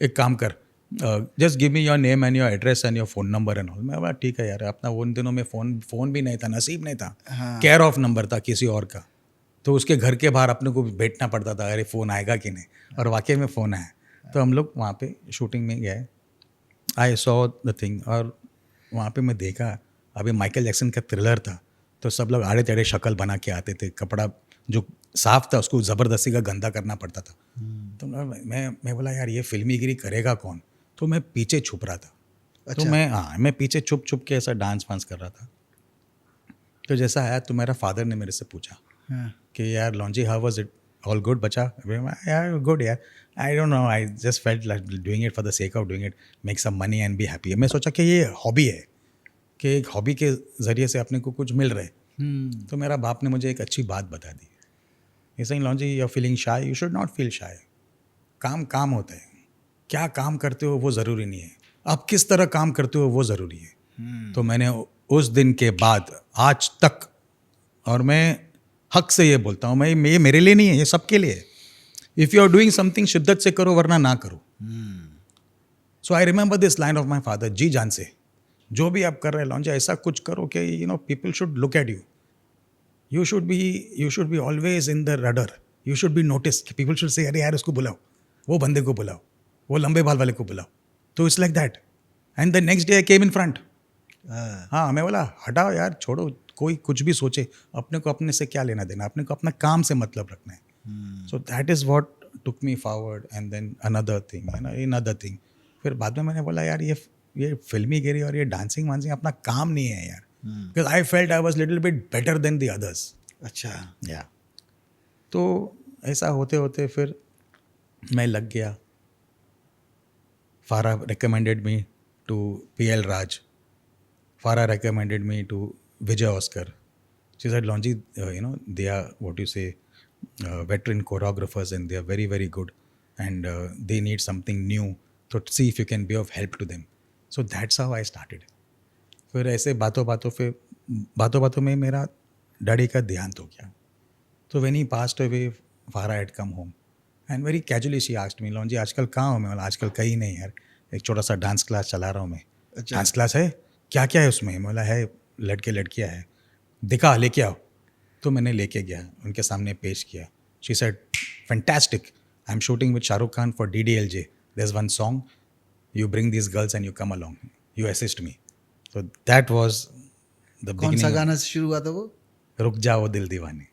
एक काम कर, just give me your name and your address and your phone number and all. मैं बोला ठीक है यार। अपना उन दिनों में फ़ोन भी नहीं था, नसीब नहीं था। केयर ऑफ नंबर था किसी और का, तो उसके घर के बाहर अपने को बैठना पड़ता था, अरे फ़ोन आएगा कि नहीं। और वाकई में फ़ोन आया। तो हम लोग वहाँ पे शूटिंग में गए। आई सॉ द थिंग, और वहाँ पे मैं देखा अभी माइकल जैक्सन का थ्रिलर था, तो सब लोग आड़े टेढ़े शक्ल बना के आते थे, कपड़ा जो साफ था उसको ज़बरदस्ती का गंदा करना पड़ता था। तो मैं बोला यार ये फिल्मीगिरी करेगा कौन? तो मैं पीछे छुप रहा था। अच्छा। तो मैं पीछे छुप के ऐसा डांस वांस कर रहा था। तो जैसा आया तो मेरा फादर ने मेरे से पूछा कि यार Longy how was it, all good बच्चा? यार गुड यार, I don't know, I just felt like doing it for the sake of doing it, make some money and be happy. मैं सोचा कि ये हॉबी है, कि एक हॉबी के ज़रिए से अपने को कुछ मिल रहा है। तो मेरा बाप ने मुझे एक अच्छी बात बता दी। ये सही Longy you are feeling shy, you should not feel shy. काम होता है, क्या काम करते हो वो ज़रूरी नहीं है, आप किस तरह काम करते हो वो ज़रूरी है। तो मैंने उस दिन के बाद आज तक, और मैं हक से ये बोलता हूँ, ये मेरे लिए नहीं है, ये सबके लिए है। If you are doing something शिद्दत से करो, वरना ना करो। So I remember this line of my father, जी जान से जो भी आप कर रहे हैं लॉन्जा, ऐसा कुछ करो कि people should look at you, you should be always in the radar, you should be noticed, people should say अरे यार उसको बुलाओ, वो बंदे को बुलाओ, वो लंबे बाल वाले को बुलाओ। तो it's like that. And the next day I came in front. हाँ मैं बोला हटाओ यार, छोड़ो, कोई कुछ भी सोचे, अपने को अपने से क्या लेना देना, अपने को अपना काम से मतलब रखना है. So that is what took me forward. And then another thing, है ना, अनदर थिंग. फिर बाद में मैंने बोला यार ये फिल्मी गिरी और ये डांसिंग वांसिंग अपना काम नहीं है यार. Because I felt I was little bit better than the others. अच्छा. या तो ऐसा होते होते फिर मैं लग गया. Farah recommended me to PL Raj. Farah recommended me to Vijay Oscar. She said, Lonji, they are, what you say, veteran choreographers and they are very, very good. And they need something new. So see if you can be of help to them. So that's how I started. फिर ऐसे बातों में मेरा daddy का देहांत हो गया. तो when he passed away, Farah had come home. And very casually she asked me, लॉन्जी आजकल कहाँ हो? मैं बोला आजकल कहीं नहीं यार, एक छोटा सा डांस क्लास चला रहा हूँ मैं. अच्छा. डांस क्लास है? क्या क्या है उसमें? मैं बोला है लड़के लड़कियाँ है. दिखा, लेके आओ. तो मैंने लेके गया, उनके सामने पेश किया. She said fantastic, I am shooting with Shahrukh Khan for DDLJ. There is one song, you bring this girls and you come along, you assist me. So that was the कौन सा बिगिनिंग. गाना से शुरू हुआ था वो? रुक जाओ दिल दीवाने.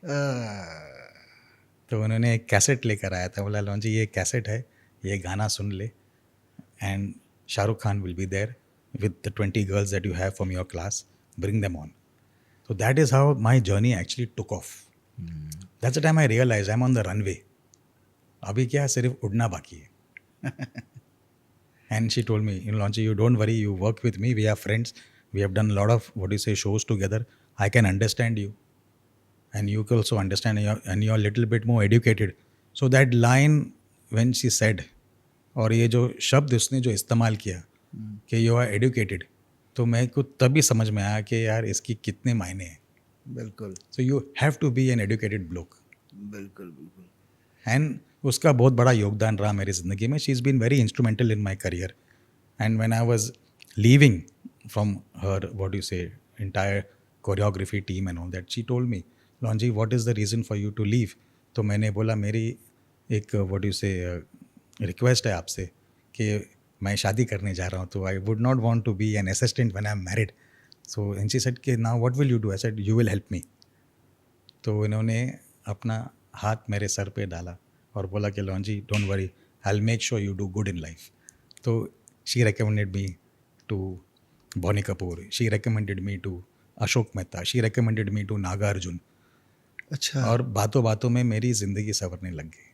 तो उन्होंने एक कैसेट लेकर आया था. बोला लॉन्जी ये कैसेट है, ये गाना सुन ले, and Shahrukh Khan will be there with the 20 girls that you have from your class, bring them on. So that is how my journey actually took off. That's the time I realized I'm on the runway. अभी क्या सिर्फ उड़ना बाकी है. And she told me, Lonchi, you don't worry, you work with me, we are friends, we have done a lot of, what do you say, shows together, I can understand you. And you can also understand, and you're a little bit more educated. So that line when she said, और ये जो शब्द उसने जो इस्तेमाल किया कि you are educated, तो मैं को तभी समझ में आया कि यार इसकी कितने मायने हैं. बिल्कुल. So you have to be an educated bloke. बिल्कुल बिल्कुल. एंड उसका बहुत बड़ा योगदान रहा मेरी ज़िंदगी में. She is been very instrumental in my career. And when I was leaving from her, what you say, entire choreography team and all that, she told me, Lonjee what is the reason for you to leave. तो मैंने बोला मेरी एक, what you से, request है आपसे कि मैं शादी करने जा रहा हूँ, तो I would not want to be an assistant when I am married. So and she said कि now what will you do? I said you will help me. तो इन्होंने अपना हाथ मेरे सर पे डाला और बोला कि Lonjee don't worry, I will make sure you do good in life. तो she recommended me to Boney Kapoor, she recommended me to Ashok Mehta, she recommended me to Nagarjuna. अच्छा. और बातों में मेरी ज़िंदगी संवरने लग गई.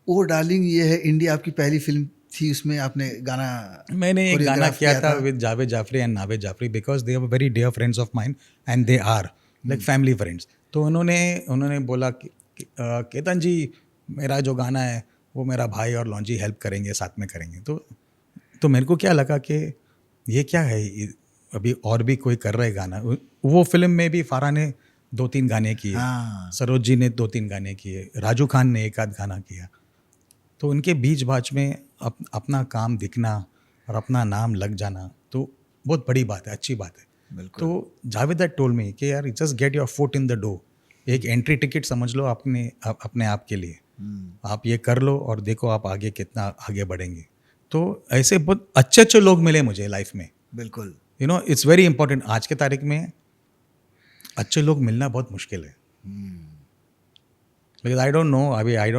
ओ डार्लिंग ये है इंडिया आपकी पहली फिल्म थी, उसमें आपने गाना, मैंने एक गाना कोरियोग्राफ किया किया था था। With Javed Jaffrey and Naved Jaffrey, because they are very dear friends of mine and they are like family friends. तो उन्होंने बोला कि केतन जी मेरा जो गाना है वो मेरा भाई और लॉन्जी हेल्प करेंगे, साथ में करेंगे. तो मेरे को क्या लगा कि ये क्या है, अभी और भी कोई कर रहे गाना. वो फिल्म में भी फारा ने 2-3 गाने किए, हाँ. सरोज जी ने 2-3 गाने किए, राजू खान ने 1 आध गाना किया. तो उनके बीच बाच में अपना काम दिखना और अपना नाम लग जाना तो बहुत बड़ी बात है, अच्छी बात है. बिल्कुल. तो जावेद दैट टोल्ड मी कि यार just get your foot in the door. एक एंट्री टिकट समझ लो अपने आप के लिए. आप ये कर लो और देखो आप आगे कितना आगे बढ़ेंगे. तो ऐसे बहुत अच्छे लोग मिले मुझे लाइफ में. बिल्कुल. You know it's very important. आज के तारीख में अच्छे लोग मिलना बहुत मुश्किल है. Because I don't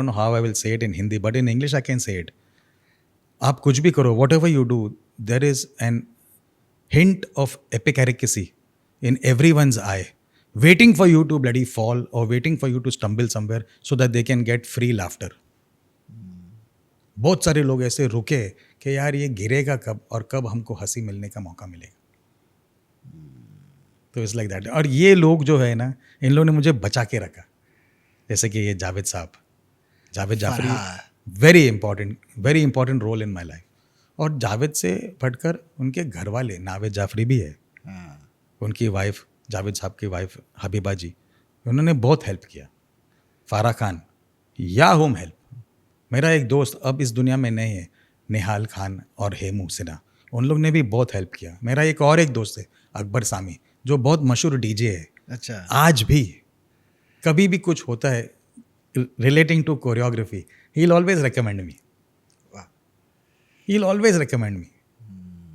know how I will say it in Hindi, but in English I can say it. आप कुछ भी करो, whatever you do, there is an hint of epicaricacy in everyone's eye, waiting for you to bloody fall or waiting for you to stumble somewhere so that they can get free laughter. बहुत सारे लोग ऐसे रुके कि यार ये गिरेगा कब और कब हमको हंसी मिलने का मौका मिलेगा. तो इट्स लाइक दैट. और ये लोग जो है ना, इन लोगों ने मुझे बचा के रखा. जैसे कि ये जावेद साहब, Javed Jaffrey, very important role in my life. और जावेद से बढ़कर उनके घर वाले, नावेद जाफरी भी है, उनकी वाइफ, जावेद साहब की वाइफ हबीबा जी, उन्होंने बहुत हेल्प किया. फारा खान, या होम हेल्प. मेरा एक दोस्त अब इस दुनिया में नहीं है, निहाल खान और हेमू सिन्हा, उन लोग ने भी बहुत हेल्प किया. मेरा एक दोस्त है अकबर सामी, जो बहुत मशहूर डीजे है. अच्छा. आज भी कभी भी कुछ होता है relating to choreography, he will always recommend me. वाह. He will always recommend me.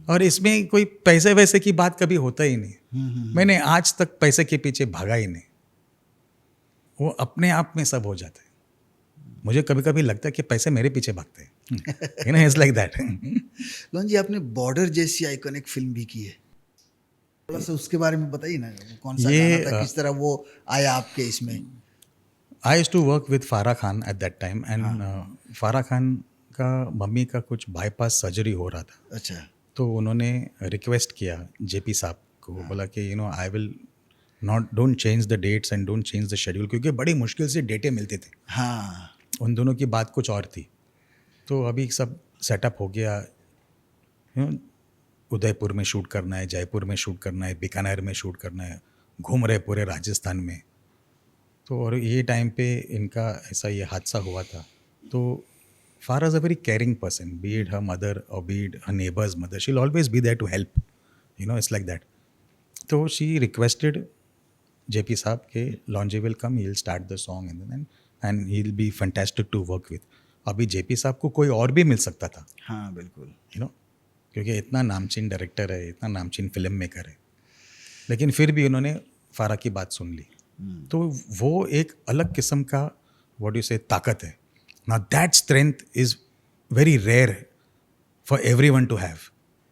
और इसमें कोई पैसे वैसे की बात कभी होता ही नहीं। मैंने आज तक पैसे के पीछे भागा ही नहीं, वो अपने आप में सब हो जाता है। मुझे कभी कभी लगता है कि पैसे मेरे पीछे भागते हैं, you know, it's like that. Lonjee, आपने बॉर्डर जैसी आइकॉनिक फिल्म भी की है, थोड़ा सा उसके बारे में बताइए ना, वो कौन सा ये, गाना था, किस तरह वो आया आपके इसमें? I used to work with Farah Khan at that time, and Farah Khan का मम्मी का कुछ बाईपास सर्जरी हो रहा था, अच्छा। तो उन्होंने रिक्वेस्ट किया जेपी साहब को, बोला कि you know I will not, don't change the dates and don't change the schedule, क्योंकि बड़ी मुश्किल से डेटें मिलती थी। हाँ। उन दोनों की बात कुछ और थी। तो अभी सब सेटअप हो गया, यू नो, उदयपुर में शूट करना है, जयपुर में शूट करना है, बीकानेर में शूट करना है, घूम रहे पूरे राजस्थान में। तो और ये टाइम पे इनका ऐसा ये हादसा हुआ था। तो Farah is a very caring person, be it her mother और be it her neighbours mother, she will always be there to help, you know, it's like that. तो शी रिक्वेस्टेड जेपी साहब के Lonjee will come, he will start the song and he will be fantastic to work with. अभी जेपी साहब को कोई और भी मिल सकता था, हाँ बिल्कुल। यू नो, क्योंकि इतना नामचीन डायरेक्टर है, इतना नामचीन फिल्म मेकर है, लेकिन फिर भी उन्होंने फारा की बात सुन ली। तो वो एक अलग किस्म का, व्हाट यू से, ताकत है ना। That strength is very rare for everyone to have.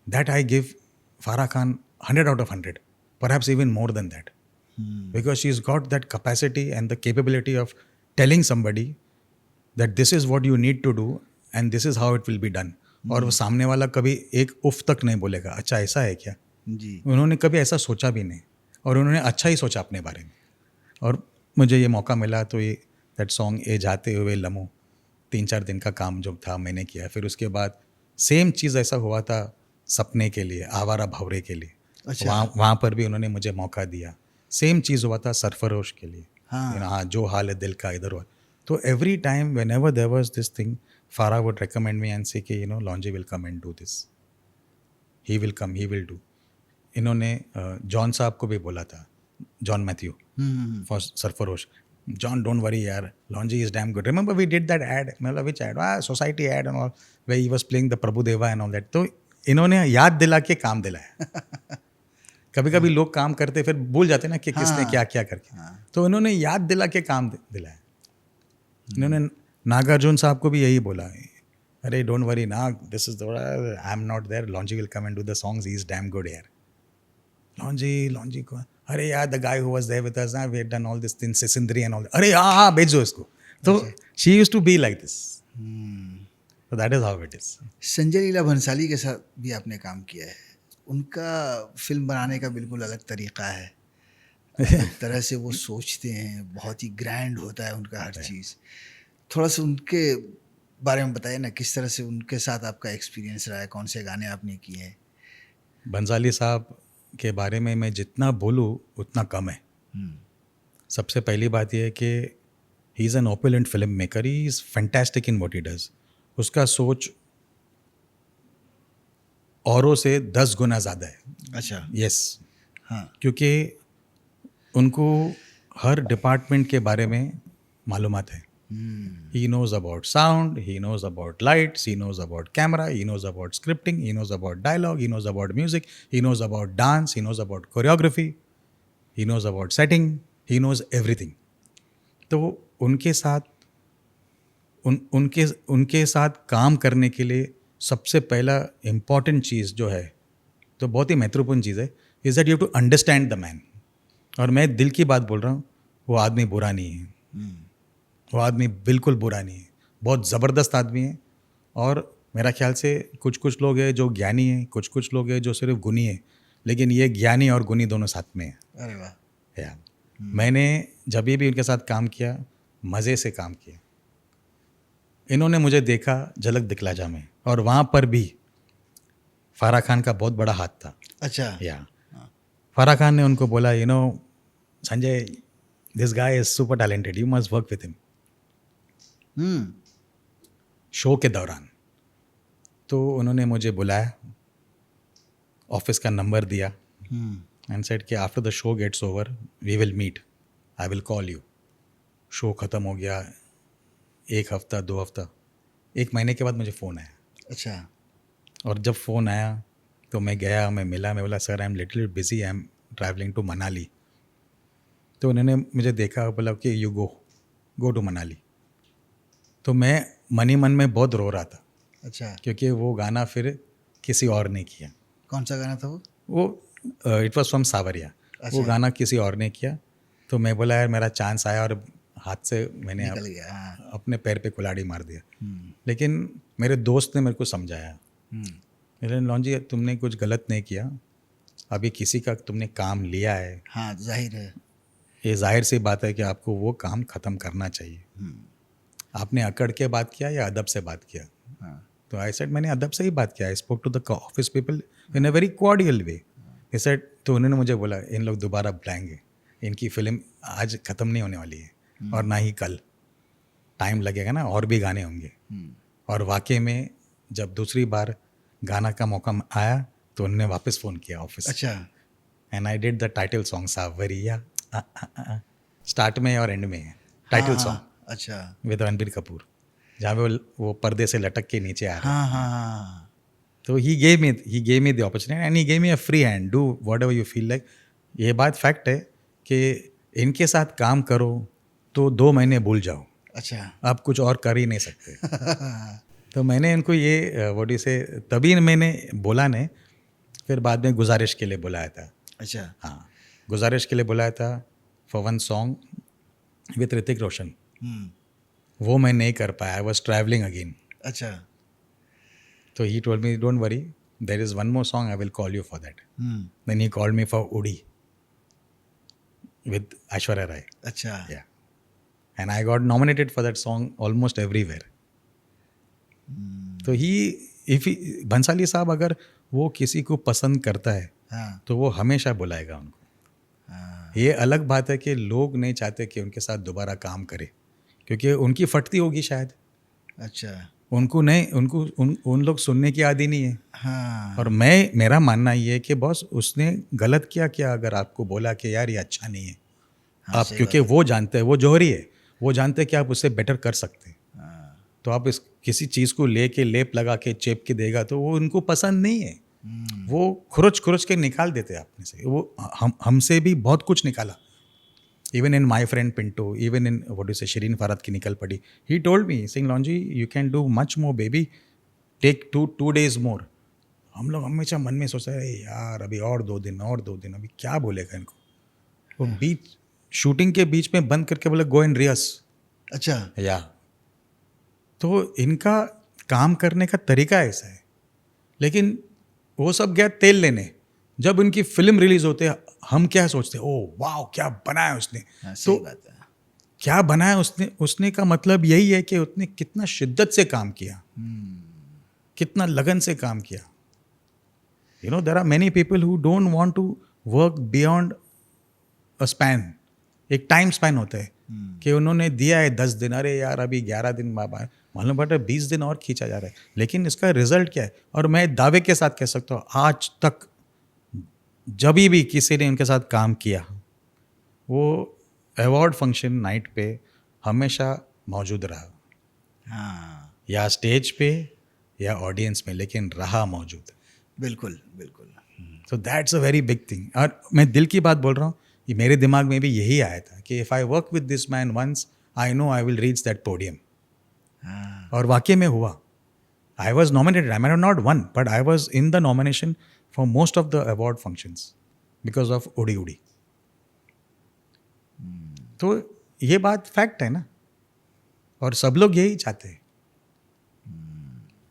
That I give Farah Khan 100 out of 100, perhaps even more than that, because she's got that capacity and the capability of telling somebody that this is what you need to do and this is how it will be done, और वो सामने वाला कभी एक उफ तक नहीं बोलेगा, अच्छा ऐसा है क्या। जी। उन्होंने कभी ऐसा सोचा भी नहीं, और उन्होंने अच्छा ही सोचा अपने बारे में। और मुझे ये मौका मिला तो ये दैट सॉन्ग ए जाते हुए लम्हों, 3-4 दिन का काम जो था मैंने किया। फिर उसके बाद सेम चीज़ ऐसा हुआ था सपने के लिए, आवारा भंवरे के लिए, अच्छा। वहाँ पर भी उन्होंने मुझे मौका दिया। सेम चीज़ हुआ था सरफरोश के लिए, हाँ। you know, हाँ, जो हाल है दिल का इधर हुआ। तो every time whenever there was this thing, Farah would recommend me and say कि यू नो लॉन्जी will come and do this, he will come, he will do. इन्होंने जॉन साहब को भी बोला था, John Matthew for Sarfarosh, John, don't worry, yaar. Longy is damn good. Remember we did that ad, मतलब which ad? Society ad and all, where he was playing the Prabhu Deva and all that. तो इन्होंने याद दिला के काम दिलाया। कभी कभी लोग काम करते फिर भूल जाते ना कि किसने क्या क्या करके, तो इन्होंने याद दिला के काम दिलाया। इन्होंने नागार्जुन साहब को भी यही बोला, अरे don't worry Nag, this is I am not there, Lonjee will come and do the songs, he is damn good यार। लॉन्जी को, अरे यार the guy who was there with us, we had done all this thing, Sisindri and all, अरे हाँ भेजो इसको। तो she used to be like this, so that is how it is. Sanjay Leela Bhansali के साथ भी आपने काम किया है, उनका फिल्म बनाने का बिल्कुल अलग तरीका है, एक तरह से वो सोचते हैं, बहुत ही ग्रैंड होता है उनका हर चीज़। थोड़ा सा उनके बारे में बताइए ना, किस तरह से उनके साथ आपका एक्सपीरियंस रहा है, कौन से गाने आपने किए हैं? बंसाली साहब के बारे में मैं जितना बोलूँ उतना कम है। सबसे पहली बात यह है कि he is an opulent film maker, he is fantastic in what he does. उसका सोच औरों से 10 गुना ज़्यादा है। अच्छा। यस। हाँ। क्योंकि उनको हर डिपार्टमेंट के बारे में मालूमात है। He knows about sound, he knows about lights, he knows about camera, he knows about scripting, he knows about dialogue, he knows about music, he knows about dance, he knows about choreography, he knows about setting, he knows everything. तो उनके साथ उनके साथ काम करने के लिए सबसे पहला इम्पॉर्टेंट चीज़ जो है, तो बहुत ही महत्वपूर्ण चीज़ है, is that you have to understand the man. और मैं दिल की बात बोल रहा हूँ, वो आदमी बुरा नहीं है, वो आदमी बिल्कुल बुरा नहीं है, बहुत ज़बरदस्त आदमी है। और मेरा ख्याल से कुछ लोग हैं जो ज्ञानी हैं, कुछ लोग हैं जो सिर्फ गुणी हैं, लेकिन ये ज्ञानी और गुणी दोनों साथ में है। अरे वाह। या मैंने जब भी उनके साथ काम किया, मज़े से काम किया। इन्होंने मुझे देखा झलक दिखला जा में, और वहाँ पर भी फारा खान का बहुत बड़ा हाथ था। अच्छा। या फारा खान ने उनको बोला, you know Sanjay, this guy is super talented, you must work with him. Show के दौरान तो उन्होंने मुझे बुलाया, ऑफिस का नंबर दिया एंड सेड कि after the show gets over we will meet, I will call you. Show ख़त्म हो गया, 1 हफ्ता 2 हफ्ता, 1 महीने के बाद मुझे फ़ोन आया। अच्छा। और जब फ़ोन आया तो मैं गया, मैं मिला, मैं बोला sir I am little busy, I am travelling to Manali. तो उन्होंने मुझे देखा, बोला कि यू गो टू मनाली। तो मैं मन ही मन में बहुत रो रहा था, अच्छा, क्योंकि वो गाना फिर किसी और ने किया। कौन सा गाना था वो? इट वॉज फ्रॉम सावरिया। वो अच्छा। गाना किसी और ने किया। तो मैं बोला यार मेरा चांस आया, और हाथ से मैंने निकल गया। हाँ। अपने पैर पे कुल्हाड़ी मार दिया। हम्म, लेकिन मेरे दोस्त ने मेरे को समझाया, हम्म, मेरे लॉन्जी तुमने कुछ गलत नहीं किया, अभी किसी का तुमने काम लिया है, हाँ, जाहिर है। ये जाहिर सी बात है कि आपको वो काम ख़त्म करना चाहिए। आपने अकड़ के बात किया या अदब से बात किया? हाँ, तो आई सेड मैंने अदब से ही बात किया। I spoke to the office people in a very cordial way. He said, तो उन्होंने मुझे बोला इन लोग दोबारा बुलाएंगे, इनकी फिल्म आज ख़त्म नहीं होने वाली है, और ना ही कल, टाइम लगेगा ना, और भी गाने होंगे। और वाकई में जब दूसरी बार गाना का मौका आया तो उन्होंने वापस फ़ोन किया ऑफिस। अच्छा, and I did the title song सावरिया, स्टार्ट में और एंड में है टाइटल हाँ, सॉन्ग अच्छा, विद रणबीर कपूर, जहाँ पे वो पर्दे से लटक के नीचे आ रहा है। हाँ, हाँ, हाँ, तो he gave me the opportunity and he gave me a free hand, do what ever you feel like. ये बात फैक्ट है कि इनके साथ काम करो तो 2 महीने भूल जाओ, अच्छा। आप कुछ और कर ही नहीं सकते। तो मैंने इनको ये व्हाट यू से, तभी मैंने बोला नहीं, फिर बाद में गुजारिश के लिए बुलाया था। अच्छा, हाँ, गुजारिश के लिए बुलाया था for one song with Hrithik Roshan. वो मैं नहीं कर पाया, आई वॉज ट्रैवलिंग अगेन। अच्छा, तो he told me don't worry, there is one more song, I will call you for that. Then he called me for Udi with Aishwarya Rai. अच्छा, Yeah. And I got nominated for that song almost everywhere. तो भंसाली साहब अगर वो किसी को पसंद करता है हाँ, तो वो हमेशा बुलाएगा उनको। हाँ, ये अलग बात है कि लोग नहीं चाहते कि उनके साथ दोबारा काम करे, क्योंकि उनकी फटती होगी शायद, अच्छा, उनको नहीं, उन लोग सुनने की आदी नहीं है। हाँ, और मेरा मानना ये है कि बॉस उसने गलत किया अगर आपको बोला कि यार ये अच्छा नहीं है। हाँ, आप सही क्योंकि बात वो जानते हैं, वो जौहरी है, वो जानते हैं कि आप उससे बेटर कर सकते हैं। है। हाँ, तो आप किसी चीज़ को लेके लेप लगा के चेप के देगा तो वो उनको पसंद नहीं है। वो खुरच के निकाल देते हैं अपने से। वो हमसे भी बहुत कुछ निकाला, even in my friend Pinto, even in what you say Shirin Farhat की निकल पड़ी। He told me since Lonzy you can do much more baby, take 2 days more. हम लोग हमेशा मन में सोचते हैं यार अभी और 2 दिन, अभी क्या बोलेगा इनको। वो बीच शूटिंग के बीच में बंद करके बोले गो एंड रिहर्स। अच्छा, या तो इनका काम करने का तरीका ऐसा है। लेकिन वो सब गया तेल लेने, जब उनकी फिल्म रिलीज होते हैं हम क्या सोचते हैं, ओ वाह क्या बनाया उसने। हाँ, सही तो बात है। क्या बनाया उसने का मतलब यही है कि उसने कितना शिद्दत से काम किया, कितना लगन से काम किया। You know there are many people who don't want to work beyond a span. एक टाइम स्पैन होता है कि उन्होंने दिया है 10 दिन, अरे यार अभी 11 दिन मालूम पड़ा 20 दिन और खींचा जा रहा है, लेकिन इसका रिजल्ट क्या है। और मैं दावे के साथ कह सकता हूँ आज तक जब भी किसी ने उनके साथ काम किया वो अवार्ड फंक्शन नाइट पे हमेशा मौजूद रहा, हाँ, या स्टेज पे या ऑडियंस में, लेकिन रहा मौजूद। बिल्कुल, बिल्कुल। सो that's a very big thing. और मैं दिल की बात बोल रहा हूँ, ये मेरे दिमाग में भी यही आया था कि if I work with this man once I know I will reach that podium. हाँ, और वाकई में हुआ। I was nominated, I man not won, but I was in the nomination for most of the award functions because of Udi Udi. तो ये बात fact है ना, और सब लोग यही चाहते हैं।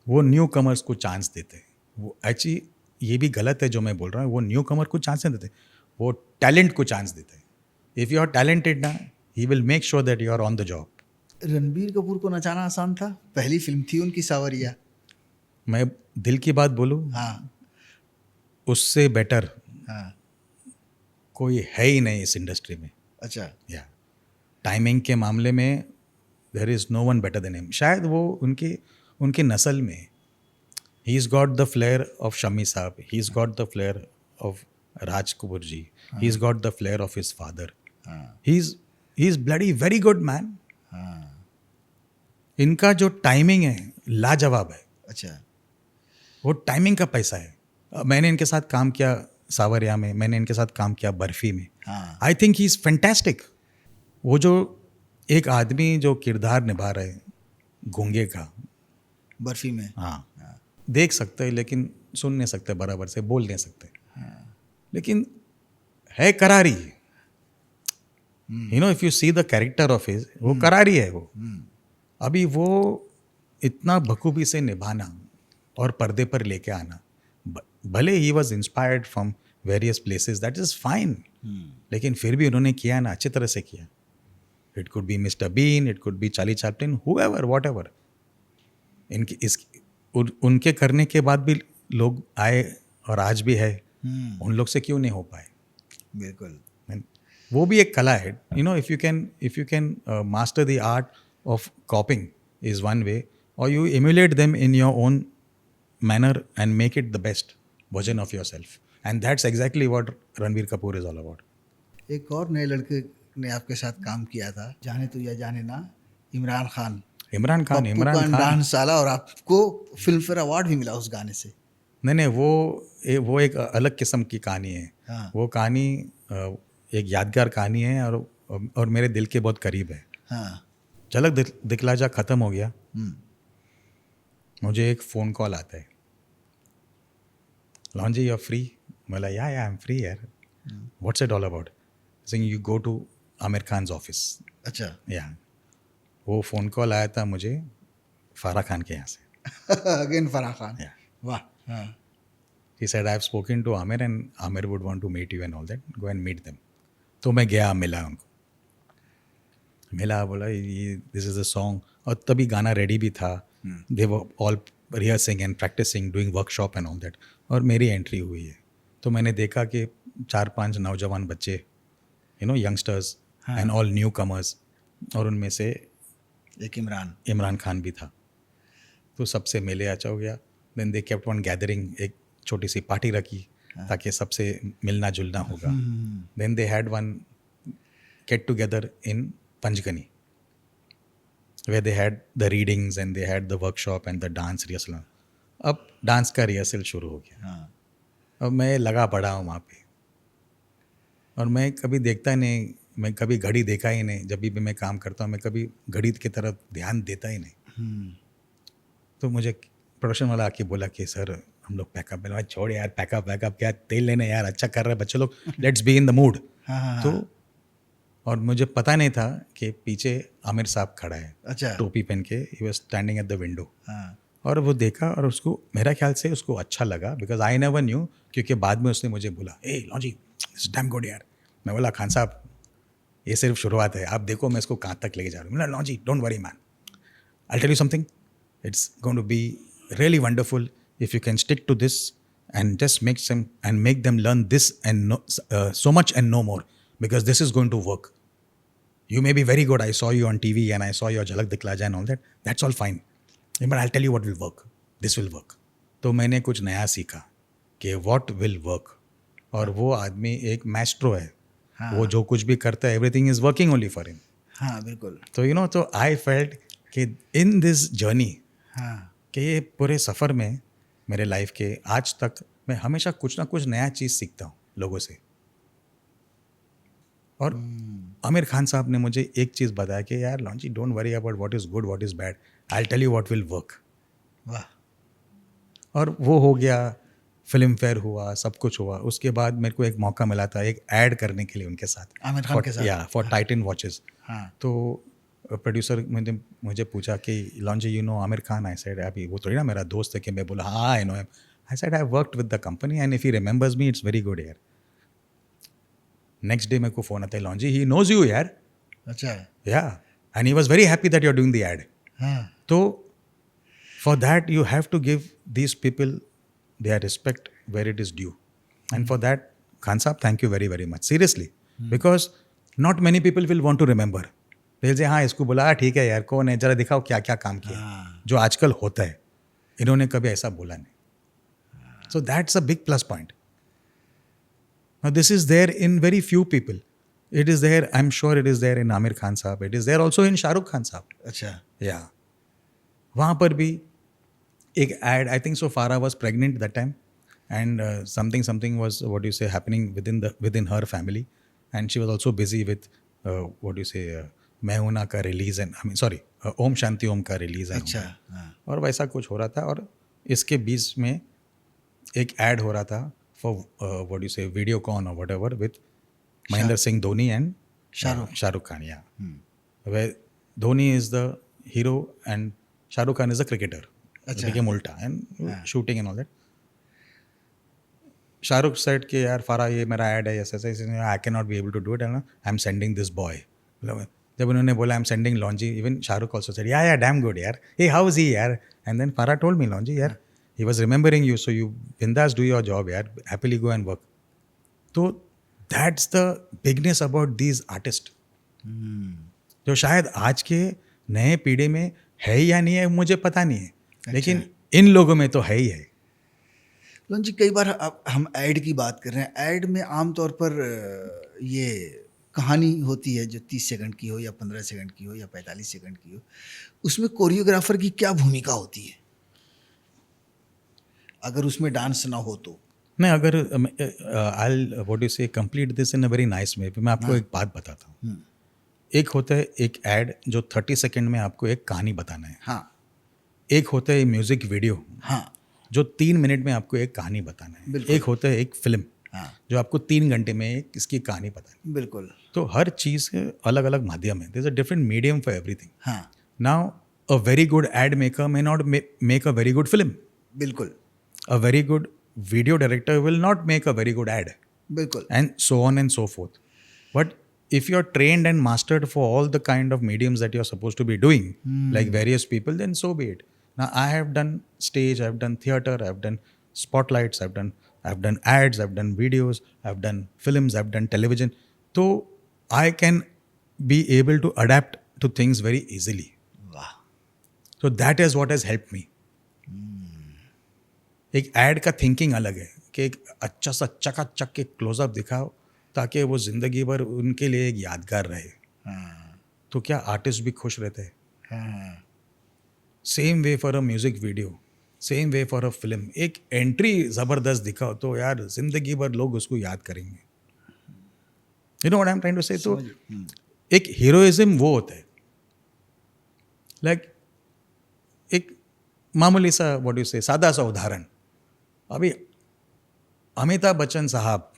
वो न्यू कमर्स को चांस देते हैं। वो एक्चुअली ये भी गलत है जो मैं बोल रहा हूँ, वो न्यू कमर को चांस नहीं देते, वो टैलेंट को चांस देते हैं। इफ़ यू आर टैलेंटेड ना, he will make sure that you are on the job. Ranbir Kapoor को नचाना आसान था, पहली फिल्म थी उनकी सावरिया। मैं दिल की बात बोलूँ, हाँ, उससे बेटर हाँ, कोई है ही नहीं इस इंडस्ट्री में। अच्छा, या टाइमिंग के मामले में there is no one better than him. शायद वो उनकी नस्ल में, he is got the flare of Shammi साहब, ही इज़ गॉट द फ्लेयर ऑफ Raj Kapoor ji, he is got the flare of his father, हाँ, he is bloody very good man. हाँ, इनका जो टाइमिंग है लाजवाब है, अच्छा, वो टाइमिंग का पैसा है। मैंने इनके साथ काम किया सावरिया में, मैंने इनके साथ काम किया बर्फी में. हाँ आई थिंक ही इज़ फैंटास्टिक. वो जो एक आदमी जो किरदार निभा रहे गूंगे का, बर्फी में. हाँ, देख सकते हैं लेकिन सुन नहीं सकते बराबर से, बोल नहीं सकते, लेकिन है करारी. You know, if you see the character of his, वो करारी है वो. अभी वो इतना बखूबी से निभाना और पर्दे पर लेके आना, भले he was inspired from various places, that is fine, लेकिन फिर भी उन्होंने किया ना, अच्छी तरह से किया. It could be mister Bean, it could be Charlie Chaplin, however, whatever. इनकी उनके करने के बाद भी लोग आए और आज भी है. उन लोग से क्यों नहीं हो पाए? बिल्कुल. वो भी एक कला है. You know, if you can master the art of copying is one way, और you emulate them in your own manner and make it the best version of yourself, and that's exactly what Ranbir Kapoor is all about. एक और नए लड़के ने आपके साथ काम किया था, जाने तू या जाने ना, इमरान खान. इमरान खान. पप्पू इमरान का खान डांस साला, और आपको फिल्म फेयर अवार्ड भी मिला उस गाने से. नहीं, वो एक अलग किस्म की कहानी है. हाँ. वो कहानी एक यादगार कहानी है और मेरे दिल के बहुत करीब है. हाँ. झलक दिखला जा ख़त्म हो गया, मुझे एक फ़ोन कॉल आता है, लॉन्जी यू आर फ्री? बोला या आई एम फ्री यार. What's it all about? Since you go to Aamir Khan office. अच्छा. या वो फ़ोन कॉल आया था मुझे फारा खान के यहाँ से. अगेन फराह खान. Yeah. वाह. हाँ. He said, I have spoken to Amir and Amir would want to meet you and all that. Go and meet them. तो मैं गया, मिला उनको, मिला, बोला दिस इज़ अ सॉन्ग, और तभी गाना रेडी भी था. They were all rehearsing and practising, doing workshop and all that, और मेरी एंट्री हुई है. तो मैंने देखा कि 4-5 नौजवान बच्चे, you know, youngsters and all new commerce, और उनमें से एक इमरान खान भी था. तो सबसे मिले, अच्छा हो गया. Then they kept one gathering, एक छोटी सी पार्टी रखी ताकि सबसे मिलना जुलना होगा. Then they had one get together in Panchgani, where they had the readings and they had the workshop and the dance rehearsal. अब डांस का रिहर्सल शुरू हो गया. हाँ. अब मैं लगा पड़ा हूँ वहाँ पे, और मैं कभी देखता नहीं, मैं कभी घड़ी देखा ही नहीं. जब भी मैं काम करता हूँ मैं कभी घड़ी की तरफ ध्यान देता ही नहीं. तो मुझे प्रोडक्शन वाला आके बोला कि सर हम लोग पैकअप. मैंने छोड़ यार, पैकअप क्या, तेल लेने यार, अच्छा कर रहे हैं बच्चे लोग, let's be in the mood. तो और मुझे पता नहीं था कि पीछे आमिर साहब खड़ा है. अच्छा. टोपी पहन के, he was standing at the window. हाँ. और वो देखा और उसको, मेरा ख्याल से उसको अच्छा लगा, बिकॉज आई नेवर न्यू, क्योंकि बाद में उसने मुझे बोला, ए लॉन्जी दिस डैम गुड यार. मैं बोला खान साहब ये सिर्फ शुरुआत है, आप देखो मैं इसको कहाँ तक लेके जा रहा हूँ. बोला Lonzy don't worry man, I tell you something, it's going to be really wonderful if you can stick to this and just make them learn this and so much and no more, because this is going to work. You may be very good, I saw you on TV and I saw your Jhalak Dikhla Ja and all that, that's all fine, but I'll tell you what will work, this will work. तो मैंने कुछ नया सीखा कि what will work, और वो आदमी एक मैस्ट्रो है. हाँ. वो जो कुछ भी करता है, everything is working only for him. हाँ बिल्कुल. तो you know, तो I felt कि in this journey, हाँ. कि ये पूरे सफ़र में मेरे लाइफ के आज तक मैं हमेशा कुछ ना कुछ नया चीज़ सीखता हूँ लोगों से. और आमिर खान साहब ने मुझे एक चीज़ बताया कि यार Lonzy don't worry about what is good what is bad, I tell you what will work. वाह. और वो हो गया, फिल्म फेयर हुआ, सब कुछ हुआ. उसके बाद मेरे को एक मौका मिला था एक ऐड करने के लिए उनके साथ, आमिर खान के साथ. या फॉर टाइटन वॉचेस. हाँ. तो प्रोड्यूसर मुझे पूछा कि लॉन्जी you know Aamir Khan. I said अभी वो थोड़ी ना मेरा दोस्त है कि मैं बोला हाँ I know him. I said I worked with the company and if he remembers me it's very good यार. नेक्स्ट डे मेरे को फ़ोन आता है, लॉन्जी ही नोज यू यार. अच्छा. Yeah and he was very happy that you are doing the ad. हाँ. तो for that you have to give these people their respect where it is due, and for that Khan sahab thank you very very much seriously, because not many people will want to remember. फिर से हाँ इसको बोला ठीक है यार, कौन है जरा दिखाओ क्या क्या काम किया. हाँ. जो आजकल होता है, इन्होंने कभी ऐसा बोला नहीं. So that's a big plus point. Now this is there in very few people. It is there, I am sure it is there in Aamir Khan sahab, it is there also in Shahrukh Khan sahab. अच्छा. या वहाँ पर भी एक एड, आई थिंक सो फारा was pregnant that time, and something was what do you say happening within her family, and she was also busy with what do you say मैं हूं ना का release and I mean sorry Om Shanti Om का release है अच्छा, हाँ, और वैसा कुछ हो रहा था, और इसके बीच में एक ऐड हो रहा था फॉर व्हाट यू से वीडियोकॉन और whatever with Mahendra Singh Dhoni and Shahrukh Khan. या where Dhoni is the hero and Shah Rukh Khan is the cricketer. अच्छा. It became ulta and shooting and all that. Shahrukh said कि यार फारा ये मेरा ऐड है ऐसा ऐसा, I can not be able to do it and I am sending this boy. जब उन्होंने बोला I am sending Lonzy, even Shahrukh also said yeah damn good यार, हे हाउ इज ही यार, and then Farah told me Lonzy यार he was remembering you, so you बिंदास do your job यार, happily go and work. तो that's the bigness about these artist जो शायद आज के नए पीढ़ी में है या नहीं है मुझे पता नहीं है, लेकिन इन लोगों में तो है ही है. लोन जी, कई बार अब हम ऐड की बात कर रहे हैं. ऐड में आमतौर पर ये कहानी होती है जो 30 सेकंड की हो या 15 सेकंड की हो या 45 सेकंड की हो, उसमें कोरियोग्राफर की क्या भूमिका होती है अगर उसमें डांस ना हो तो? मैं अगर आई व्हाट यू से complete this in a very nice way, मैं आपको एक बात बताता हूँ. एक होता है एक ऐड जो 30 सेकंड में आपको एक कहानी बताना है. हाँ. एक होता है म्यूजिक वीडियो, हाँ, जो 3 मिनट में आपको एक कहानी बताना है. बिल्कुल. एक होता है एक फिल्म, हाँ, जो आपको 3 घंटे में एक इसकी कहानी बतानी है. बिल्कुल. तो हर चीज़ के अलग अलग माध्यम है. There is a different medium for everything. हाँ, now a very good ad maker may not make a very good film. बिल्कुल. A very good video director will not make a very good ad, बिल्कुल. and so on and so forth. But if you're trained and mastered for all the kind of mediums that you're supposed to be doing, like various people, then so be it. Now I have done stage, I've done theater, I've done spotlights, I've done ads, I've done videos, I've done films, I've done television. So I can be able to adapt to things very easily. वाह. So that is what has helped me. एक add का thinking अलग है कि एक अच्छा सा चकाचक के क्लोजअप दिखाओ ताकि वो ज़िंदगी भर उनके लिए एक यादगार रहे. हाँ, तो क्या आर्टिस्ट भी खुश रहते हैं? हाँ, same way for a music video, same way for a film. एक एंट्री ज़बरदस्त दिखाओ तो यार ज़िंदगी भर लोग उसको याद करेंगे. You know what I am trying to say. तो एक हीरोइज्म वो होता है लाइक एक मामूली सा व्हाट यू से सादा सा उदाहरण. अभी अमिताभ बच्चन साहब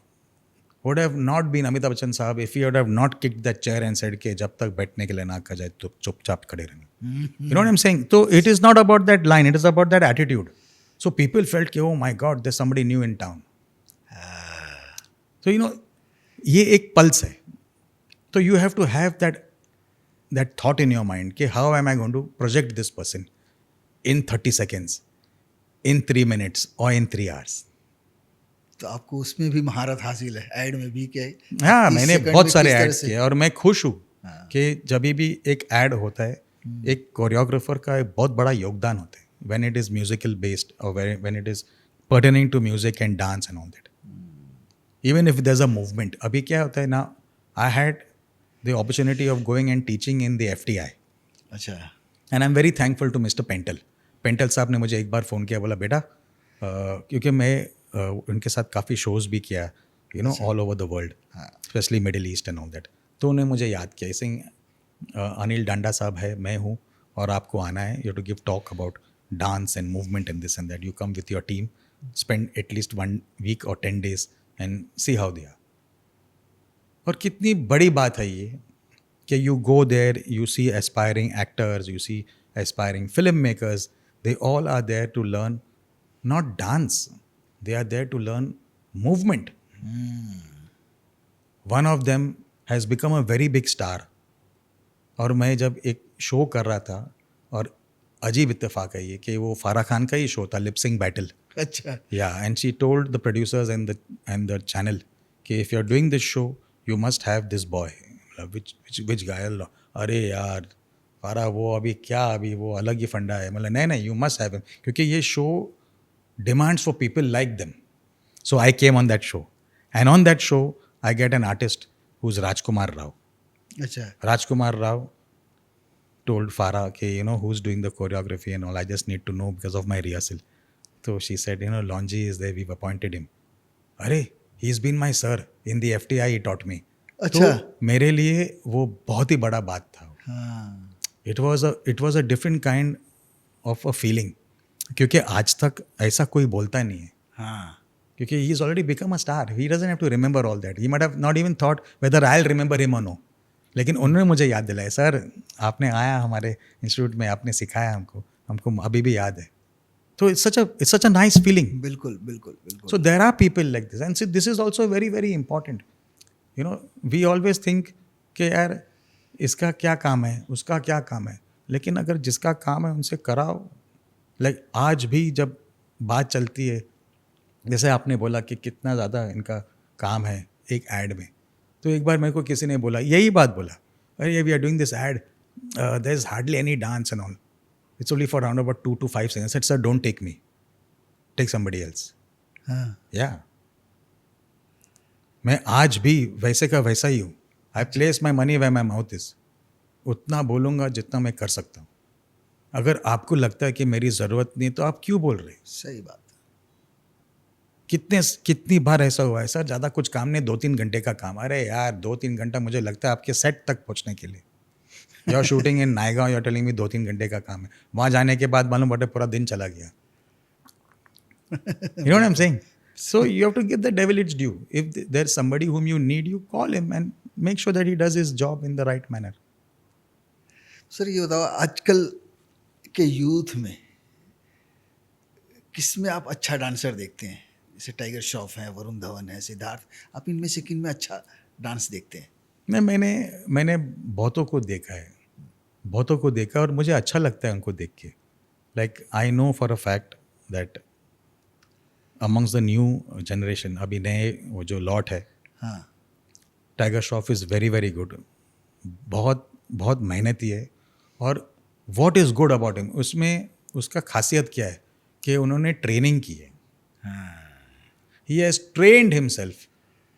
would have not been Amitabh Bachchan साहब if he would have not kicked that chair and said कि जब तक बैठने के लिए ना कहा जाए तो चुपचाप खड़े रहना. You know what I'm saying? So it is not about that line, it is about that attitude. So people felt कि oh my God, there's somebody new in town. So you know ये एक pulse है. तो you have to have that thought in your mind कि how am I going to project this person in 30 seconds, in 3 minutes or in 3 hours. तो आपको उसमें भी महारत हासिल है, ऐड में भी क्या है? हाँ, 30 मैंने सेकंड बहुत में सारे किस तरह ऐड से- किए और मैं खुश हूँ हाँ। कि जब भी एक ऐड होता है एक कोरियोग्राफर का एक बहुत बड़ा योगदान होता है when it is musical based और when it is pertaining to music and dance and all that. Even if there is a movement. अभी क्या होता है ना, I had the opportunity of going and teaching in the FTI अच्छा. And I am very thankful to mister Pental sahab ने मुझे एक बार phone किया, बोला बेटा क्योंकि मैं उनके साथ काफ़ी शोज़ भी किया you know all over the world, specially middle east and all that. तो उन्होंने मुझे याद किया सिंह अनिल डांडा साहब है, मैं हूँ और आपको आना है, you to give talk about dance and movement and this and that. You come with your team, spend at least 1 week or 10 days and see how they are. और कितनी बड़ी बात है ये कि you go there, you see aspiring actors, you see aspiring film makers, they all are there to learn not dance, they are there to learn movement. One of them has become a very big star. और मैं जब एक show कर रहा था और अजीब इत्तेफाक है ये कि वो फारा खान का ही शो था, लिप सिंक बैटल. अच्छा. Yeah, and she told the producers and the channel कि if you're doing this show you must have this boy. which guy? अरे यार फारा वो अभी क्या, अभी वो अलग ही फंडा है. मतलब नहीं you must have him क्योंकि ये show demands for people like them. So I came on that show. And on that show, I get an artist who's Rajkumar Rao. अच्छा. Rajkumar Rao told Farah, okay, you know, who's doing the choreography and all. I just need to know because of my rehearsal. तो she said Longi is there, we have appointed him. अरे he is been my sir in the एफटीआई, he taught me. अच्छा. तो मेरे लिए वो बहुत ही बड़ा बात था. हाँ. It was a different kind of a feeling, क्योंकि आज तक ऐसा कोई बोलता नहीं है. हाँ. क्योंकि he is already become a star, he doesn't have to remember all that. He might have not even thought whether I will remember him और नो. लेकिन उन्होंने मुझे याद दिलाया, सर आपने आया हमारे इंस्टीट्यूट में, आपने सिखाया हमको, हमको अभी भी याद है. तो it's such a nice feeling. बिल्कुल बिल्कुल बिल्कुल. So there are people like this, and so this is also very very important. We always think कि यार इसका क्या काम है, उसका क्या काम है, लेकिन अगर जिसका काम है उनसे कराओ. लाइक आज भी जब बात चलती है, जैसे आपने बोला कि कितना ज़्यादा इनका काम है एक ऐड में, तो एक बार मेरे को किसी ने बोला, यही बात बोला, अरे we are doing this ad, there is hardly any dance and all, it's only for around about 2 to 5 seconds. Sir don't take me, take somebody else. हाँ. या मैं आज भी वैसे का वैसा ही हूँ. I place my money way my mouth is. उतना बोलूँगा जितना मैं कर सकता हूँ. अगर आपको लगता है कि मेरी ज़रूरत नहीं है तो आप क्यों बोल रहे हैं? सही बात. कितनी बार ऐसा हुआ है, सर ज़्यादा कुछ काम नहीं, 2-3 घंटे का काम. अरे यार 2-3 घंटा मुझे लगता है आपके सेट तक पहुँचने के लिए. You are shooting in Naigaon, you are telling me 2-3 घंटे का काम है. वहाँ जाने के बाद मालूम पड़े पूरा दिन चला गया. You know what I'm saying? So you have to give the devil its due. If there's somebody whom you need, you call him and make sure that he does his job in the right manner. Sir ये बताओ, आजकल के youth में किस में आप अच्छा dancer देखते हैं? जैसे टाइगर श्रॉफ है, वरुण धवन है, सिद्धार्थ, आप इनमें से किन में अच्छा डांस देखते हैं? नहीं, मैंने बहुतों को देखा और मुझे अच्छा लगता है उनको देख के. Like I know for a fact that amongst the new generation, अभी नए वो जो लॉट है, हाँ. Tiger Shroff is very very good. बहुत मेहनती है. और what is good about him, उसमें उसका खासियत क्या है कि उन्होंने ट्रेनिंग की है. He has trained himself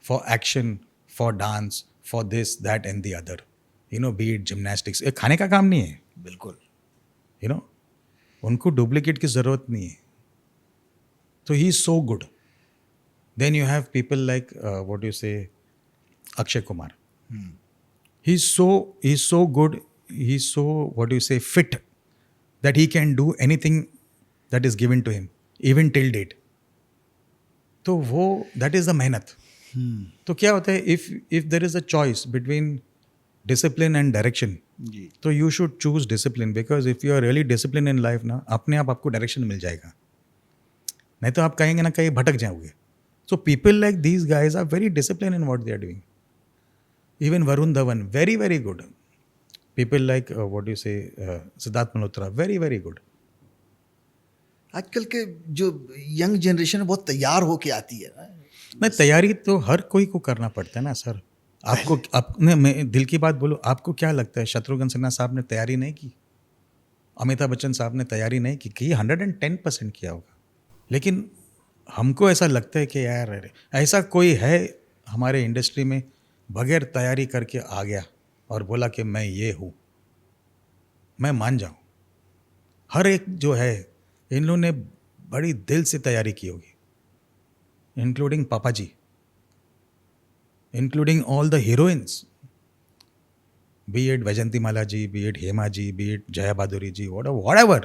for action, for dance, for this that and the other. Be it gymnastics. ये खाने का काम नहीं है. बिल्कुल. उनको डुप्लीकेट की ज़रूरत नहीं है. तो he is so good. Then you have people like what you say Akshay Kumar. He's so good, he's so, what do you say, fit, that he can do anything that is given to him, even till date. तो वो that is the मेहनत. तो क्या होता है, if there is a choice between discipline and direction, जी. तो you should choose discipline, because if you are really disciplined in life ना, अपने आप आपको direction मिल जाएगा. नहीं तो आप कहेंगे ना कहीं भटक जाओगे. So people like these guys are very disciplined in what they are doing. Even Varun Dhawan, very very good. People like what do you say, Siddharth Malhotra, very very good. आजकल के जो यंग जनरेशन बहुत तैयार होके आती है ना. नहीं, तैयारी तो हर कोई को करना पड़ता है ना सर. आपको अपने मैं दिल की बात बोलूँ, आपको क्या लगता है शत्रुघ्न सिन्हा साहब ने तैयारी नहीं की? अमिताभ बच्चन साहब ने तैयारी नहीं की? 110% किया होगा. लेकिन हमको ऐसा लगता है कि यार ऐसा कोई है हमारे इंडस्ट्री में बगैर तैयारी करके आ गया और बोला कि मैं ये हूँ, मैं मान जाऊँ. हर एक जो है इन लोगों ने बड़ी दिल से तैयारी की होगी, इंक्लूडिंग पापा जी, including all the heroines, be it Vyjayanthimala ji, be it Hema ji, be it Jaya Bhaduri ji, whatever.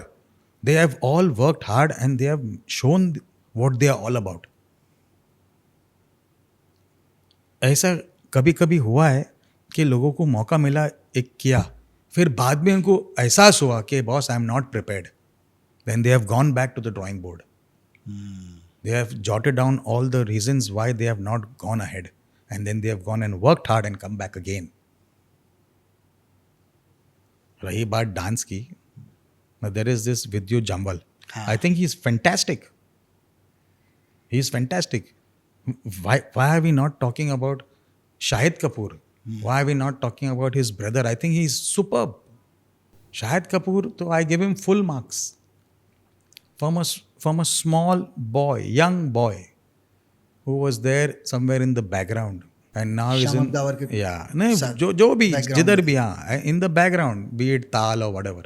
They have all worked hard and they have shown what they are all about. ऐसा कभी कभी हुआ है कि लोगों को मौका मिला, एक किया, फिर बाद में उनको एहसास हुआ कि boss I am not prepared. Then they have gone back to the drawing board. They have jotted down all the reasons why they have not gone ahead, and then they have gone and worked hard and come back again. रही बात dance की, there is this Vidyut Jammwal. I think he is fantastic. He is fantastic. Why are we not talking about Shahid Kapoor? Why are we not talking about his brother? I think he is superb. Shahid Kapoor, so I give him full marks. From a small boy, young boy, who was there somewhere in the background, and now is in, नहीं जो भी जिधर भी, हाँ, in the background, be it ताल or whatever,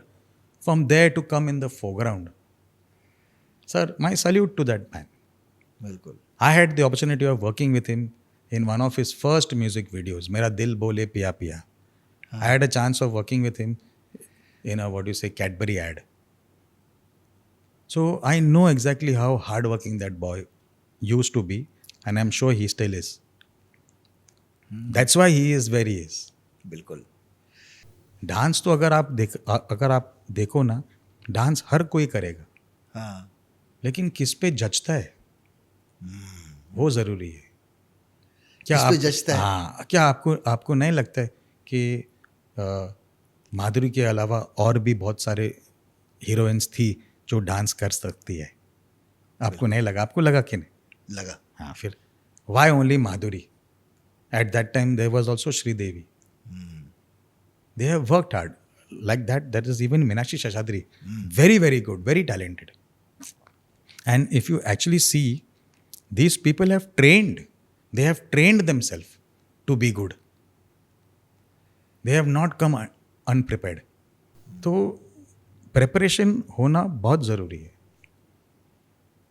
from there to come in the foreground. Sir, my salute to that man. बिल्कुल. I had the opportunity of working with him in one of his first music videos, Mera Dil Bole Piya Piya. I had a chance of working with him in a, what do you say, Cadbury ad. So I know exactly how hardworking that boy used to be, and I'm sure he still is. That's why he is where he is. बिल्कुल. Dance तो अगर आप देखो ना, dance हर कोई करेगा, हाँ. लेकिन किस पे जचता है वो ज़रूरी है. क्या किस पे आप जचता है? हाँ, क्या आपको नहीं लगता है कि माधुरी के अलावा और भी बहुत सारे हीरोइंस थी जो डांस कर सकती है? आपको नहीं लगा? आपको लगा कि नहीं? लगा. हाँ, फिर why only Madhuri? At that time there was also Sridevi. They have worked hard like that. That is even Meenakshi Seshadri. Very, very good, very talented. And if you actually see, these people have trained. They have trained themselves to be good. They have not come unprepared. तो preparation होना बहुत ज़रूरी है.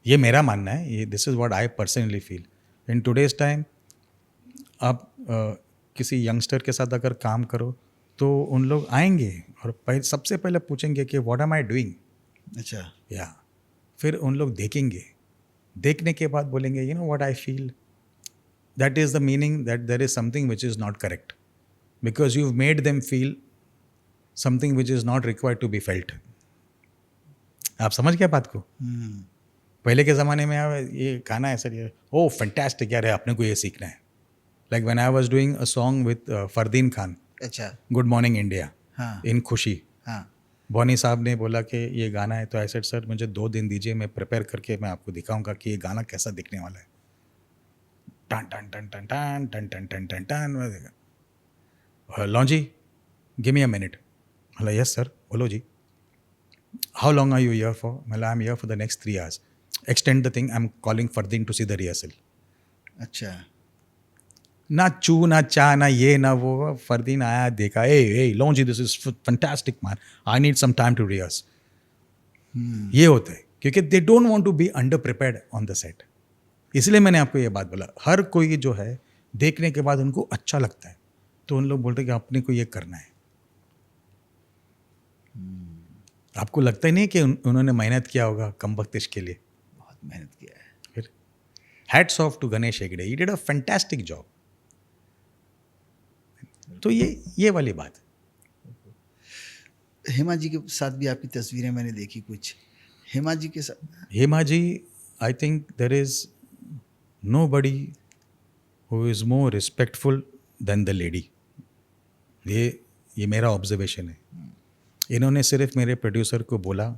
ये मेरा मानना है. ये this is what I personally feel. In today's time आप किसी यंगस्टर के साथ अगर काम करो तो उन लोग आएंगे और सबसे पहले पूछेंगे कि व्हाट एम आई डूइंग. अच्छा. या फिर उन लोग देखेंगे. देखने के बाद बोलेंगे you know what I feel. That is the meaning that there is something which is not correct because you made them feel something which is not required to be felt. आप समझ गए बात को? पहले के ज़माने में ये गाना ऐसा नहीं, ओ फैंटास्टिक यार, आपने को ये सीखना है. Like when I was doing a song with Fardeen Khan, अच्छा. गुड मॉर्निंग इंडिया, हाँ. इन खुशी, हाँ. बॉनी साहब ने बोला कि ये गाना है, तो आई सेड सर मुझे 2 दिन दीजिए, मैं प्रिपेयर करके मैं आपको दिखाऊंगा कि ये गाना कैसा दिखने वाला है. टन टन टन टन टन टन टन टन टन टन. Longi give me a minute. मतलब यस सर, बोलो जी. How long are you here for? मतलब I am here for the next 3 hours. Extend the thing, I am calling Fardeen to see the rehearsal. अच्छा. ना चू ना चा ना ये ना वो. फरदीन आया, देखा, ए Longi this is fantastic man, I need some time to rehearse. ये होता है क्योंकि they don't want to be under prepared on the set. इसलिए मैंने आपको ये बात बोला. हर कोई जो है देखने के बाद उनको अच्छा लगता है तो उन लोग बोलते हैं कि अपने को ये करना है. आपको लगता ही नहीं कि उन्होंने मेहनत किया होगा कमबख्तिश के लिए? बहुत मेहनत किया है. फिर hats off to Ganesh Hegde, he did a fantastic job. तो ये वाली बात. हेमा जी के साथ भी आपकी तस्वीरें मैंने देखी कुछ. हेमा जी के साथ. Hema ji, I think there is nobody who is more respectful than the lady. ये मेरा ऑब्जर्वेशन है. इन्होंने सिर्फ मेरे प्रोड्यूसर को बोला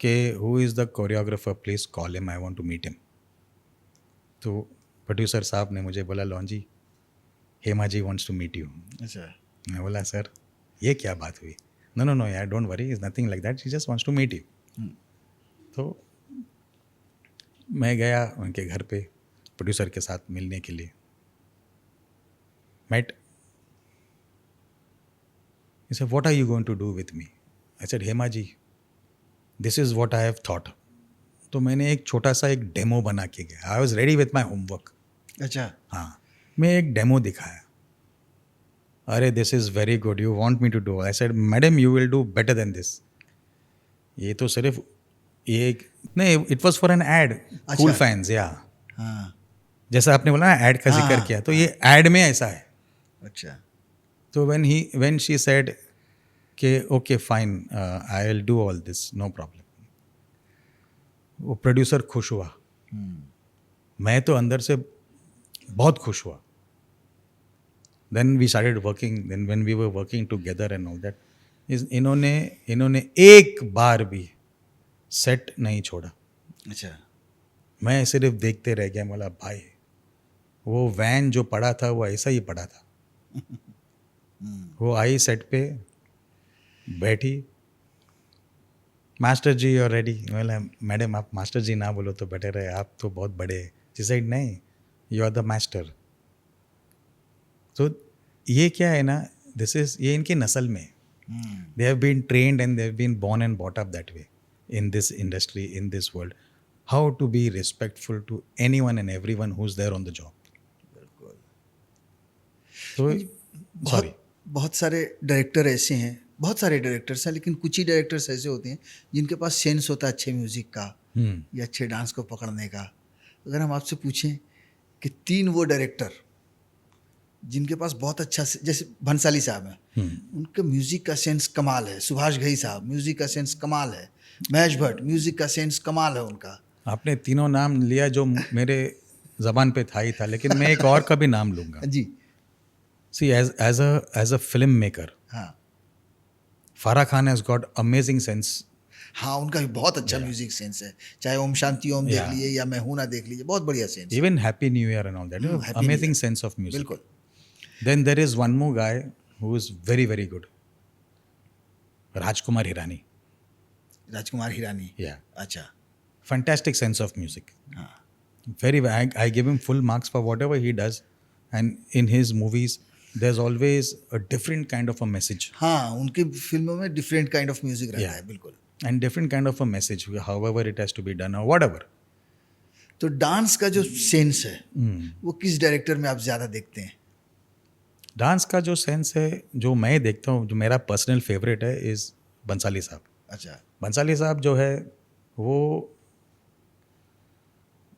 कि who is the choreographer, please call him, I want to meet him. तो प्रोड्यूसर साहब ने मुझे बोला Lonzy, Hema ji wants to meet you. अच्छा. मैं बोला सर ये क्या बात हुई? नो यार, don't worry, is nothing like that, she just wants to meet you. तो मैं गया उनके घर पे प्रोड्यूसर के साथ मिलने के लिए. Met. He said what are you going to do with me? I said Hema ji, this is what I have thought. तो मैंने एक छोटा सा एक डेमो बना के गया. I was ready with my homework. अच्छा. हाँ, मैं एक डेमो दिखाया. अरे this is very good, you want me to do? I said madam you will do better than this. ये तो सिर्फ ये नहीं, it was for an ad, cool fans. Yeah हाँ. जैसा आपने बोला ना ऐड का जिक्र किया, तो ये ऐड में ऐसा है. अच्छा. तो व्हेन शी सेड कि okay fine, I will do all this, no problem, वो प्रोड्यूसर खुश हुआ. मैं तो अंदर से बहुत खुश हुआ. Then we started working. Then when we were working together and all that, इन्होंने एक बार भी सेट नहीं छोड़ा. अच्छा. मैं सिर्फ देखते रह गया. बोला भाई वो वैन जो पड़ा था वो ऐसा ही पड़ा था. वो आई सेट पे बैठी, मास्टर जी और रेडी. बोला मैडम आप मास्टर जी ना बोलो तो बेटर है, आप तो बहुत बड़े. शी सेड नहीं, यू आर द मास्टर. तो ये क्या है ना, दिस इज, ये इनकी नस्ल में. They have been trained and they have been born and bought up that way in this industry, in this world. how to be respectful to anyone and everyone who's there on the job. तो sorry, बहुत सारे director ऐसे हैं, बहुत सारे directors हैं, लेकिन कुछ ही डायरेक्टर्स ऐसे होते हैं जिनके पास सेंस होता है अच्छे म्यूज़िक का या अच्छे डांस को पकड़ने का। अगर हम आपसे पूछें कि 3 वो डायरेक्टर जिनके पास बहुत अच्छा जैसे भंसाली साहब हैं, उनके म्यूज़िक का सेंस कमाल है। सुभाष घई साहब, म्यूज़िक का सेंस कमाल है। महेश भट्ट, म्यूज़िक का सेंस कमाल है उनका। आपने तीनों नाम लिया जो मेरे जबान पे था ही था, लेकिन मैं एक और का भी नाम लूँगा. जी See, as a filmmaker, हाँ Farah Khan has got amazing sense. हाँ, उनका भी बहुत अच्छा म्यूजिक सेंस है। चाहे ओम शांति ओम देख लीजिए या मैं हूं ना देख लीजिए, बहुत बढ़िया sense. Even Happy New Year and all that. Happy New Amazing Year. sense of music. बिल्कुल। Then there is one more guy who is very, very good. Rajkumar Hirani. Rajkumar Hirani. Yeah. अच्छा। Fantastic sense of music. हाँ Very, I give him full marks for whatever he does. And in his movies, there's always a different kind of a message. हाँ, उनकी फिल्मों में different kind of music रहता है। बिल्कुल। And different kind of a message, however it has to be done or whatever. तो dance का जो सेंस है वो किस डायरेक्टर में आप ज़्यादा देखते हैं? डांस का जो सेंस है, जो मैं देखता हूँ, जो मेरा पर्सनल फेवरेट है, इज़ बंसाली साहब. अच्छा। बंसाली साहब जो है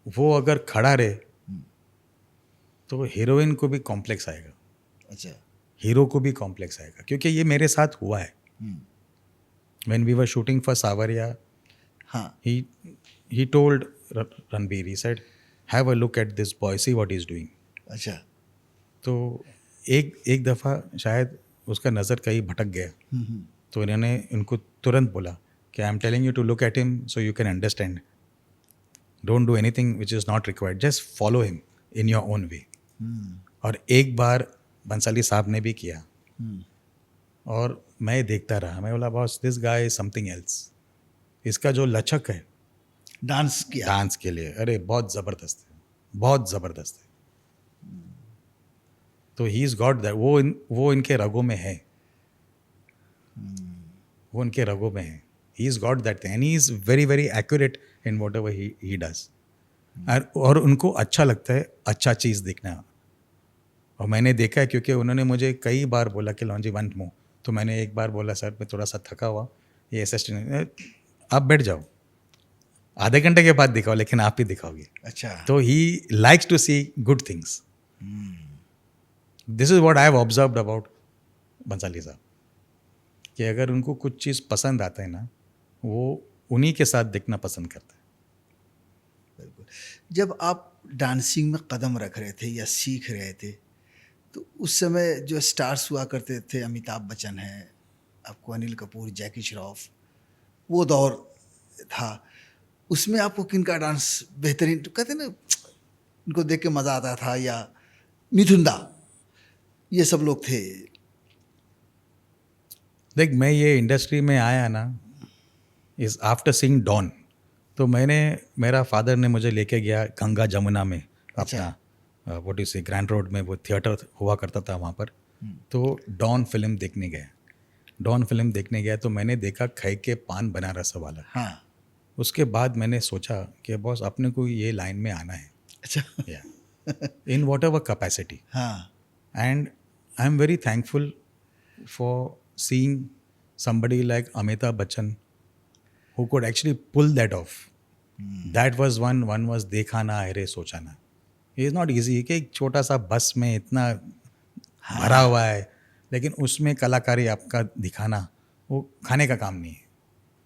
वो अगर खड़ा रहे तो हीरोइन को भी कॉम्प्लेक्स आएगा. अच्छा। हीरो को भी कॉम्प्लेक्स आएगा, क्योंकि ये मेरे साथ हुआ है. When we were shooting for Savarya, हाँ he told Ranbir, he said, have a look at this boy, see what he's doing. अच्छा। तो एक दफ़ा शायद उसका नज़र कहीं भटक गया, तो इन्होंने उनको तुरंत बोला कि I am telling you to look at him so you can understand. Don't do anything which is not required, just follow him in your own way. और एक बार बंसाली साहब ने भी किया और मैं देखता रहा. मैं बोला, boss, this guy is something else. इसका जो लचक है डांस किया डांस के लिए, अरे बहुत ज़बरदस्त है, बहुत ज़बरदस्त है. तो ही इज़ गॉट दैट. वो इनके रगों में है, वो इनके रगों में है. He is got that thing and he is very very accurate in what ever he does. और उनको अच्छा लगता है अच्छा चीज़ देखना. और मैंने देखा है, क्योंकि उन्होंने मुझे कई बार बोला कि लॉन्जी वन मोर. तो मैंने एक बार बोला, सर मैं थोड़ा सा थका हुआ, ये असिस्टेंट, आप बैठ जाओ, आधे घंटे के बाद दिखाओ, लेकिन आप ही दिखाओगे. अच्छा। तो he likes to see good things. This is what I have observed about Bhansali साहब, कि अगर उनको कुछ चीज़ पसंद आता है ना, वो उन्हीं के साथ देखना पसंद करता है. बिल्कुल। जब आप डांसिंग में कदम रख रहे थे या सीख रहे थे, तो उस समय जो स्टार्स हुआ करते थे, अमिताभ बच्चन हैं, आपको अनिल कपूर, जैकी श्रॉफ, वो दौर था. उसमें आपको किनका डांस बेहतरीन, तो कहते हैं ना, उनको देख के मज़ा आता था, या मिथुन दा, ये सब लोग थे? देख, मैं ये इंडस्ट्री में आया ना इज़ आफ्टर सीइंग डॉन. तो मेरा फादर ने मुझे लेके गया गंगा जमुना में, अपना व्हाट यू से ग्रैंड रोड में वो थिएटर हुआ करता था वहाँ पर. तो डॉन फिल्म देखने गया. तो मैंने देखा खै के पान बनारस वाला. हाँ। उसके बाद मैंने सोचा कि बॉस, अपने को ये लाइन में आना है. अच्छा। In whatever capacity. हाँ। And I am very thankful for seeing somebody like Amitabh Bachchan who could actually pull that off. That was one was देखा ना है रे सोचा ना. It is not easy कि एक छोटा सा बस में इतना भरा हुआ है, लेकिन उसमें कलाकारी आपका दिखाना वो खाने का काम नहीं है.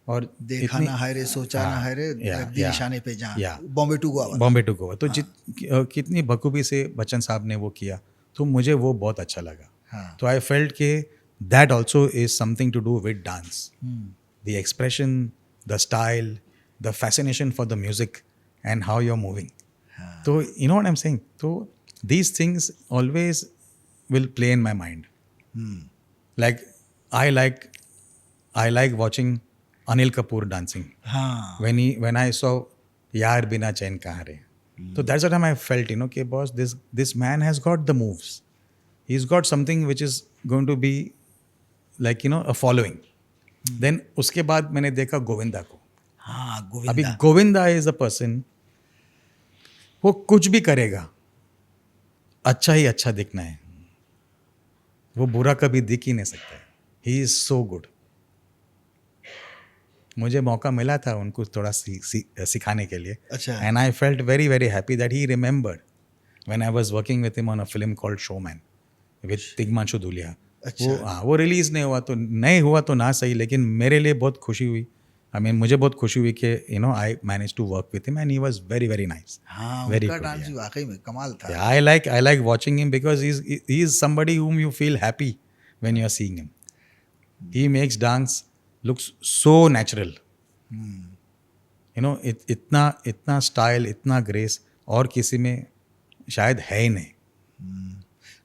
और देखा ना है रे सोचा ना है रे, निशाने पे जहाँ, बॉम्बे टू गोवा. तो कितनी बखूबी से बच्चन साहब ने वो किया, तो मुझे वो बहुत अच्छा लगा. हाँ. तो आई फेल्ट के that also is something to do with dance. The expression, the style, the fascination for the music and how you're moving. So you know what I'm saying? So these things always will play in my mind. Like I like watching Anil Kapoor dancing. हाँ. When I saw Yaar Bina Chain Kahan Re. So that's the time I felt, you know, कि boss, this man has got the moves. He's got something which is going to be like, you know, a following. Then उसके बाद मैंने देखा गोविंदा को. हाँ अभी Govinda. Govinda is a person, वो कुछ भी करेगा, अच्छा ही अच्छा दिखना है, वो बुरा कभी दिख ही नहीं सकता है। He is so good. मुझे मौका मिला था उनको थोड़ा सिखाने के लिए, अच्छा। And I felt very very happy that he remembered when I was working with him on a film called Showman with Tigmanshu Dhulia. अच्छा। वो रिलीज नहीं हुआ तो ना सही, लेकिन मेरे लिए बहुत खुशी हुई। आई मीन मुझे बहुत खुशी हुई कि I manage to work with him and he was very very nice, हाँ वेरी उनका गुड। डांस भी वाकई में कमाल था। Yeah, I like watching him because he is somebody whom you feel happy when you are seeing him. He makes dance looks so natural. इतना style, इतना grace और किसी में शायद है ही नहीं।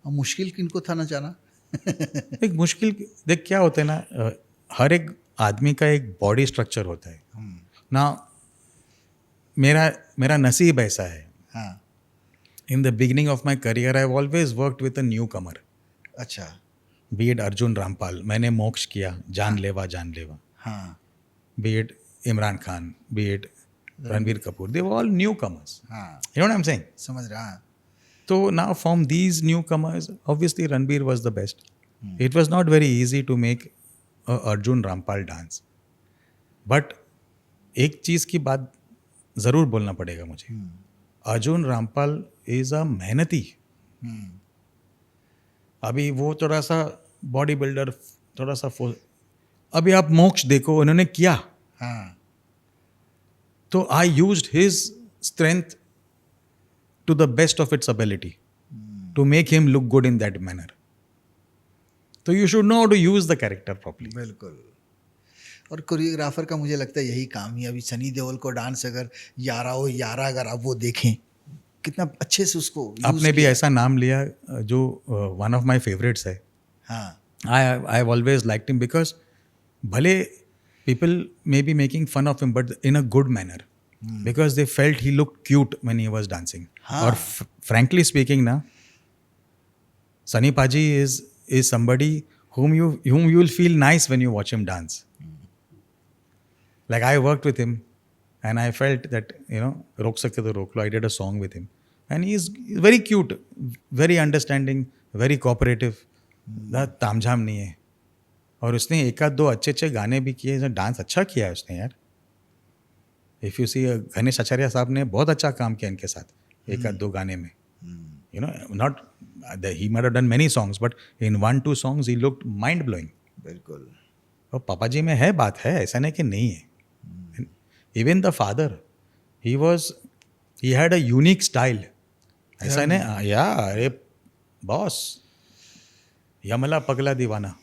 और मुश्किल किनको था ना जाना। एक मुश्किल, देख क्या होता है ना, हर एक आदमी का एक बॉडी स्ट्रक्चर होता है ना। मेरा नसीब ऐसा है। हाँ। In the beginning of my career I always worked with a newcomer, अच्छा। बी इट अर्जुन रामपाल, मैंने मोक्ष किया, जानलेवा, हाँ। be it Imran Khan, be it Ranbir Kapoor, they were all newcomers. हाँ You know what I'm saying? समझ रहा। हाँ। So now from these newcomers, obviously Ranbir was the best. It was not very easy to make a Arjun Rampal dance. But एक चीज़ की बात ज़रूर बोलना पड़ेगा मुझे, अर्जुन रामपाल इज़ अ मेहनती। अभी वो थोड़ा सा बॉडी बिल्डर, थोड़ा सा अभी आप मोक्ष देखो उन्होंने किया, हाँ। तो I used his strength to the best of its ability to make him look good in that manner. तो you should know how to use the character properly. बिल्कुल। और कोरियोग्राफर का मुझे लगता है यही काम है। अभी सनी देओल को डांस अगर यारा अगर आप वो देखें कितना अच्छे से उसको use आपने भी किया। ऐसा नाम लिया जो वन ऑफ माय फेवरेट्स है। हाँ। I always liked him because भले people may be making fun of him but in a good manner, because they felt he look cute when he was dancing. और frankly speaking ना, सनी पाजी is somebody whom you will feel nice when you watch him dance. Like I worked with him and I felt that रोक सके तो रोक लो, I did a song with him and he's very cute, very understanding, very cooperative, तामझाम नहीं है। और उसने एक आध दो अच्छे गाने भी किए, डांस अच्छा किया है उसने यार। If you see Ganesh Acharya साहब ने बहुत अच्छा काम किया इनके साथ एक आध दो गाने में। Not he might have done many songs, but in 1-2 songs he looked mind blowing. बिल्कुल। और पापा जी में है बात है, ऐसा नहीं कि नहीं है। Even the father, he had a unique style. ऐसा नहीं या अरे बॉस, यमला पगला दीवाना,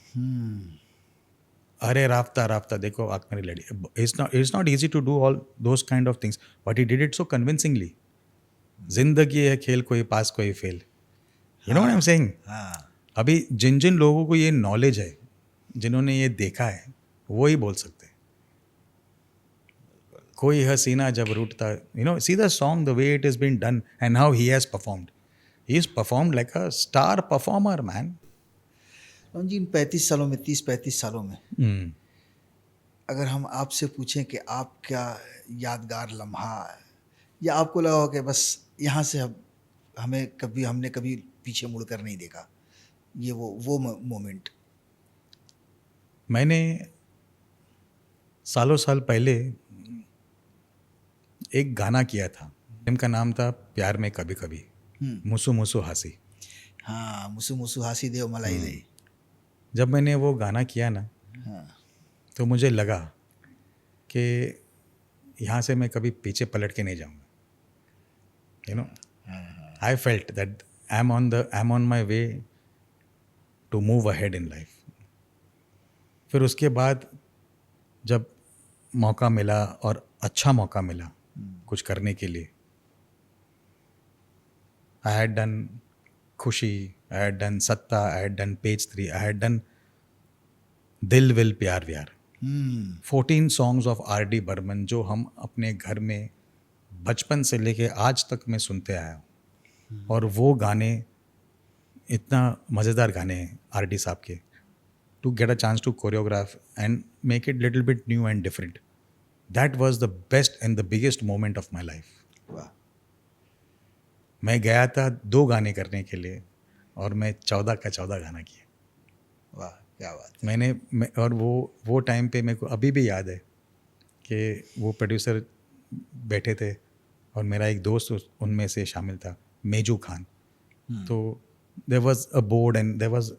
अरे राफ्ता देखो आँख मेरी लड़ी। It's not easy to do all those kind of things, but he did it so convincingly. जिंदगी है खेल, कोई पास कोई fail. You know what I'm saying? हाँ। अभी जिन लोगों को ये नॉलेज है, जिन्होंने ये देखा है, वो ही बोल सकते हैं। कोई हसीना जब रूठता, see the song, the way it has been done and how he has performed. He has performed like a star performer, man. Ram ji इन 35 सालों में 30-35 सालों में अगर हम आपसे पूछें कि आप क्या यादगार लम्हा या आपको लगा हो कि बस यहाँ से हमने कभी पीछे मुड़कर नहीं देखा, ये वो मोमेंट। मैंने सालों साल पहले एक गाना किया था, फिल्म का नाम था प्यार में कभी कभी, मुसु मुसु हासी। हाँ, मुसु मुसु हासी देव मलाई दे। जब मैंने वो गाना किया ना, तो मुझे लगा कि यहाँ से मैं कभी पीछे पलट के नहीं जाऊँगा। I felt that I'm on my way to move ahead in life. फिर उसके बाद जब मौका मिला और अच्छा मौका मिला कुछ करने के लिए, I had done खुशी, I had done सत्ता, I had done Page 3, I had done दिल विल प्यार व्यार, 14 songs of R.D. बर्मन, जो हम अपने घर में बचपन से लेके आज तक मैं सुनते आया हूँ। और वो गाने इतना मज़ेदार गाने हैं R.D. साहब के, to get a chance to choreograph and make it little bit new and different, that was the best and the biggest moment of my life. वाह. मैं गया था 2 गाने करने के लिए और मैं 14 का 14 गाना किया. वाह, क्या बात. और वो टाइम पे मेरे को अभी भी याद है कि वो प्रोड्यूसर बैठे थे और मेरा एक दोस्त उनमें से शामिल था, मेजू खान. तो there was a board and there was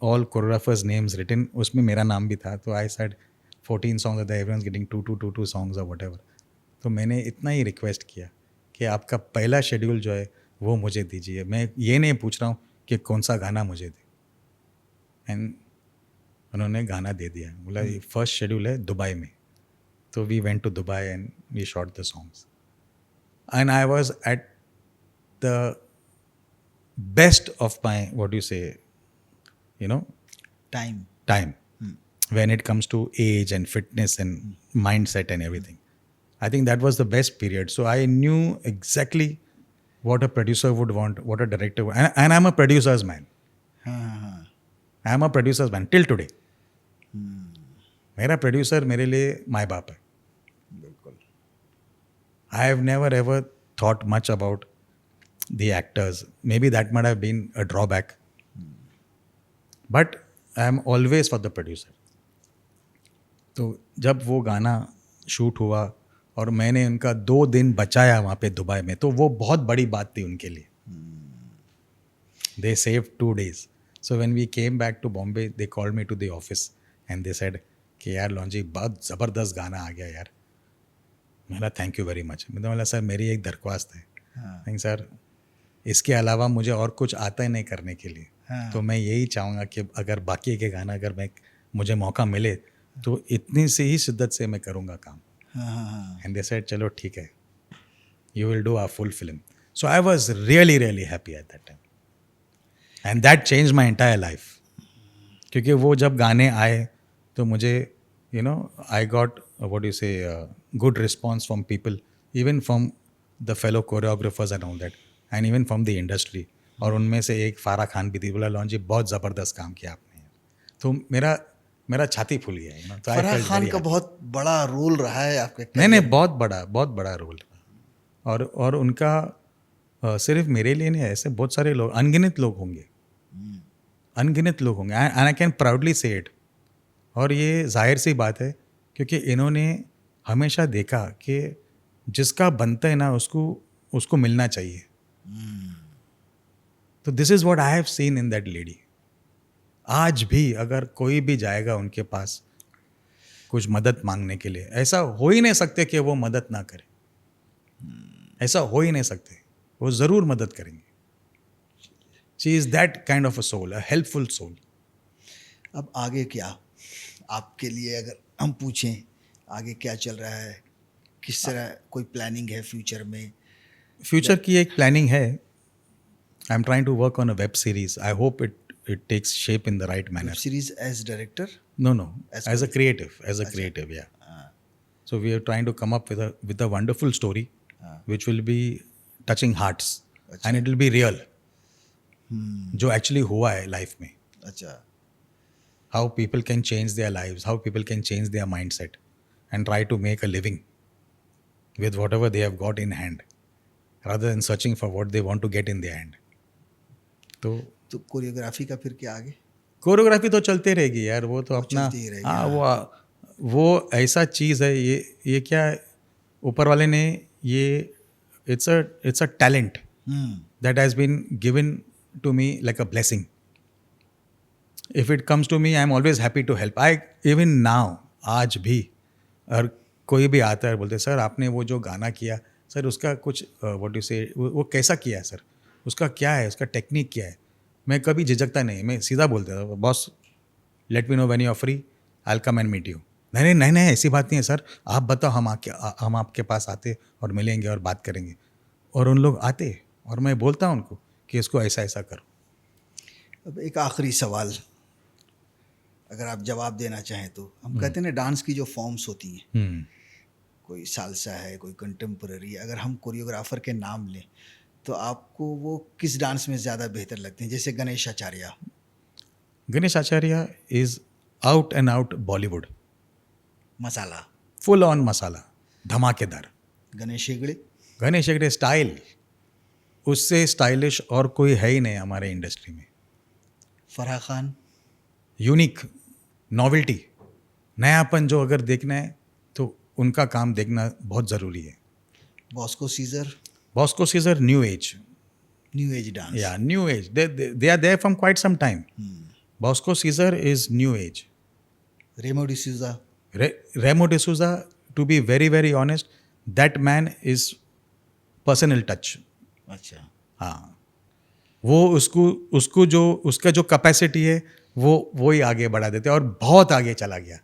all choreographers names written, उसमें मेरा नाम भी था. तो I said 14 songs that everyone is getting 2 songs और व्हाटएवर. तो मैंने इतना ही रिक्वेस्ट किया कि आपका पहला शेड्यूल जो है वो मुझे दीजिए. मैं ये नहीं पूछ रहा हूँ कि कौन सा गाना मुझे दे. एंड उन्होंने गाना दे दिया. बोला ये फर्स्ट शेड्यूल है दुबई में. तो we went to Dubai and we shot the songs. And I was at the best of my what you say time. when it comes to age and fitness and mindset and everything. I think that was the best period. So I knew exactly what a producer would want, what a director would. And I'm a producer's man. I'm a producer's man till today. मेरा producer मेरे लिए माँ बाप है. बिल्कुल. I have never ever thought much about the actors. Maybe that might have been a drawback. But I am always for the producer. तो जब वो गाना शूट हुआ और मैंने उनका 2 दिन बचाया वहाँ पे दुबई में, तो वो बहुत बड़ी बात थी उनके लिए. They saved 2 days. So when we came back to Bombay, they called me to the office and they said कि यार लॉन्जी बहुत ज़बरदस्त गाना आ गया यार. मेरा थैंक यू वेरी मच. मैं बोला सर मेरी एक दरख्वास्त है. नहीं सर, इसके अलावा मुझे और कुछ आता ही नहीं करने के लिए. तो मैं यही चाहूँगा कि अगर बाकी के गाना अगर मुझे मौका मिले तो इतनी से ही शिद्दत से मैं करूँगा काम. एंड दे सेड चलो ठीक है, you will do a full film. So I was really really happy at that time and that change my entire life. क्योंकि वो जब गाने आए तो मुझे आई गॉट व्हाट यू से good response from people, even from the fellow choreographers and all that, and even from the industry. और उनमें से एक फारा खान भी थी. बोला लॉन्जी बहुत ज़बरदस्त काम किया आपने. तो मेरा छाती फूल गया. तो फराह खान का बहुत बड़ा रोल रहा है आपके. नहीं, बहुत बड़ा रोल. और उनका सिर्फ मेरे लिए नहीं, ऐसे बहुत सारे लोग, अनगिनत लोग होंगे एंड आई कैन प्राउडली से इट. और ये जाहिर सी बात है क्योंकि इन्होंने हमेशा देखा कि जिसका बनता है ना उसको मिलना चाहिए. तो this is what I have seen in that lady. आज भी अगर कोई भी जाएगा उनके पास कुछ मदद मांगने के लिए, ऐसा हो ही नहीं सकते कि वो मदद ना करें. ऐसा हो ही नहीं सकते, वो ज़रूर मदद करेंगे. She is that kind of a soul, a helpful soul. अब आगे क्या आपके लिए, अगर हम पूछें आगे क्या चल रहा है, किस तरह कोई प्लानिंग है फ्यूचर में? फ्यूचर की एक प्लानिंग है. I am trying to work on a web series. I hope it takes shape in the right manner. Web series as director? No, as a creative, yeah. So we are trying to come up with a wonderful story which will be touching hearts and it will be real. जो actually हुआ है life में. अच्छा. How people can change their lives, how people can change their mindset and try to make a living with whatever they have got in hand rather than searching for what they want to get in their hand. तो choreography का फिर क्या आगे? Choreography तो चलते रहेगी यार, वो तो अपना. हाँ, वो ऐसा चीज़ है, ये क्या ऊपर वाले ने ये it's a talent that has been given to me like a blessing. If it comes to me I am always happy to help. I even now, आज भी और कोई भी आता है बोलते सर आपने वो जो गाना किया सर उसका कुछ व्हाट यू से वो कैसा किया है सर, उसका क्या है, उसका टेक्निक क्या है. मैं कभी झिझकता नहीं, मैं सीधा बोलता था boss let me know when you are free, I will come and meet you. नहीं ऐसी बात नहीं है सर, आप बताओ, हम आपके पास आते और मिलेंगे और बात करेंगे. और उन लोग आते और मैं बोलता हूँ उनको कि इसको ऐसा करो. अब एक आखिरी सवाल अगर आप जवाब देना चाहें तो. हम कहते हैं ना डांस की जो फॉर्म्स होती हैं, कोई सालसा है, कोई कंटेम्पररी, अगर हम कोरियोग्राफर के नाम लें तो आपको वो किस डांस में ज़्यादा बेहतर लगते हैं? जैसे Ganesh Acharya is out and out Bollywood. Masala, full on masala. धमाकेदार। गणेश हेगड़े, गणेश हेगड़े स्टाइल, उससे स्टाइलिश और कोई है ही नहीं हमारे इंडस्ट्री में। फराह खान, यूनिक, नॉवेल्टी, नयापन जो अगर देखना है तो उनका काम देखना बहुत ज़रूरी है। Bosco Caesar, Bosco Caesar new age, new age dance, yeah, new age. They are there from quite some time. Bosco Caesar is new age. Remo D'Souza, Remo D'Souza, to be very very honest, that man is personal touch. अच्छा, हाँ, वो उसको जो उसका जो capacity है वो ही आगे बढ़ा देते हैं और बहुत आगे चला गया।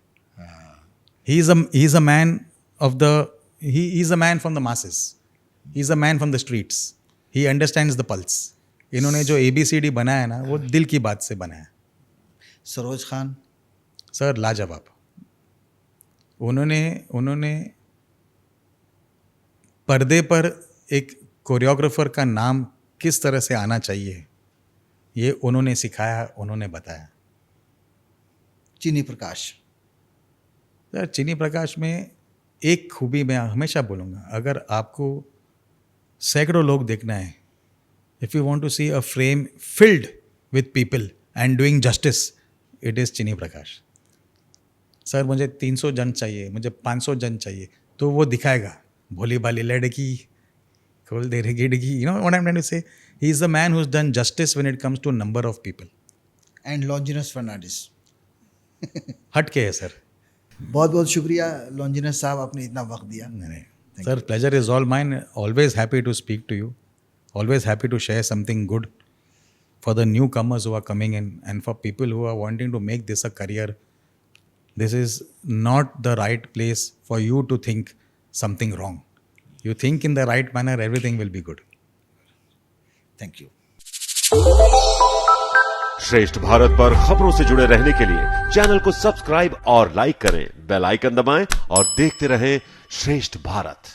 He is a man of the he is a man from the masses. He is a man from the streets. He understands the pulse. इन्होंने जो ABCD बनाया ना वो दिल की बात से बनाया। सरोज खान, सर लाजवाब। उन्होंने पर्दे पर एक कोरियोग्राफर का नाम किस तरह से आना चाहिए ये उन्होंने सिखाया, उन्होंने बताया। चिनी प्रकाश, सर चिनी प्रकाश में एक खूबी मैं हमेशा बोलूँगा, अगर आपको सैकड़ों लोग देखना है, if you want to see a frame filled with people and doing justice, it is Chini Prakash. Sir मुझे 300 जन चाहिए, मुझे 500 जन चाहिए, तो वो दिखाएगा भोली भाली लड़की खोल दे रही गिड़की, you know what I am trying to say. He is the man who is done justice when it comes to number of people. And Longinus Fernandes. हट के है सर। बहुत बहुत शुक्रिया लॉन्जिनस साहब, आपने इतना वक्त दिया। नहीं sir, pleasure is all mine. Always happy to speak to you. Always happy to share something good for the newcomers who are coming in and for people who are wanting to make this a career. This is not the right place for you to think something wrong. You think in the right manner, everything will be good. Thank you. श्रेष्ठ भारत पर खबरों से जुड़े रहने के लिए channel को subscribe और लाइक करें, बेल आइकन दबाएं और देखते रहें श्रेष्ठ भारत।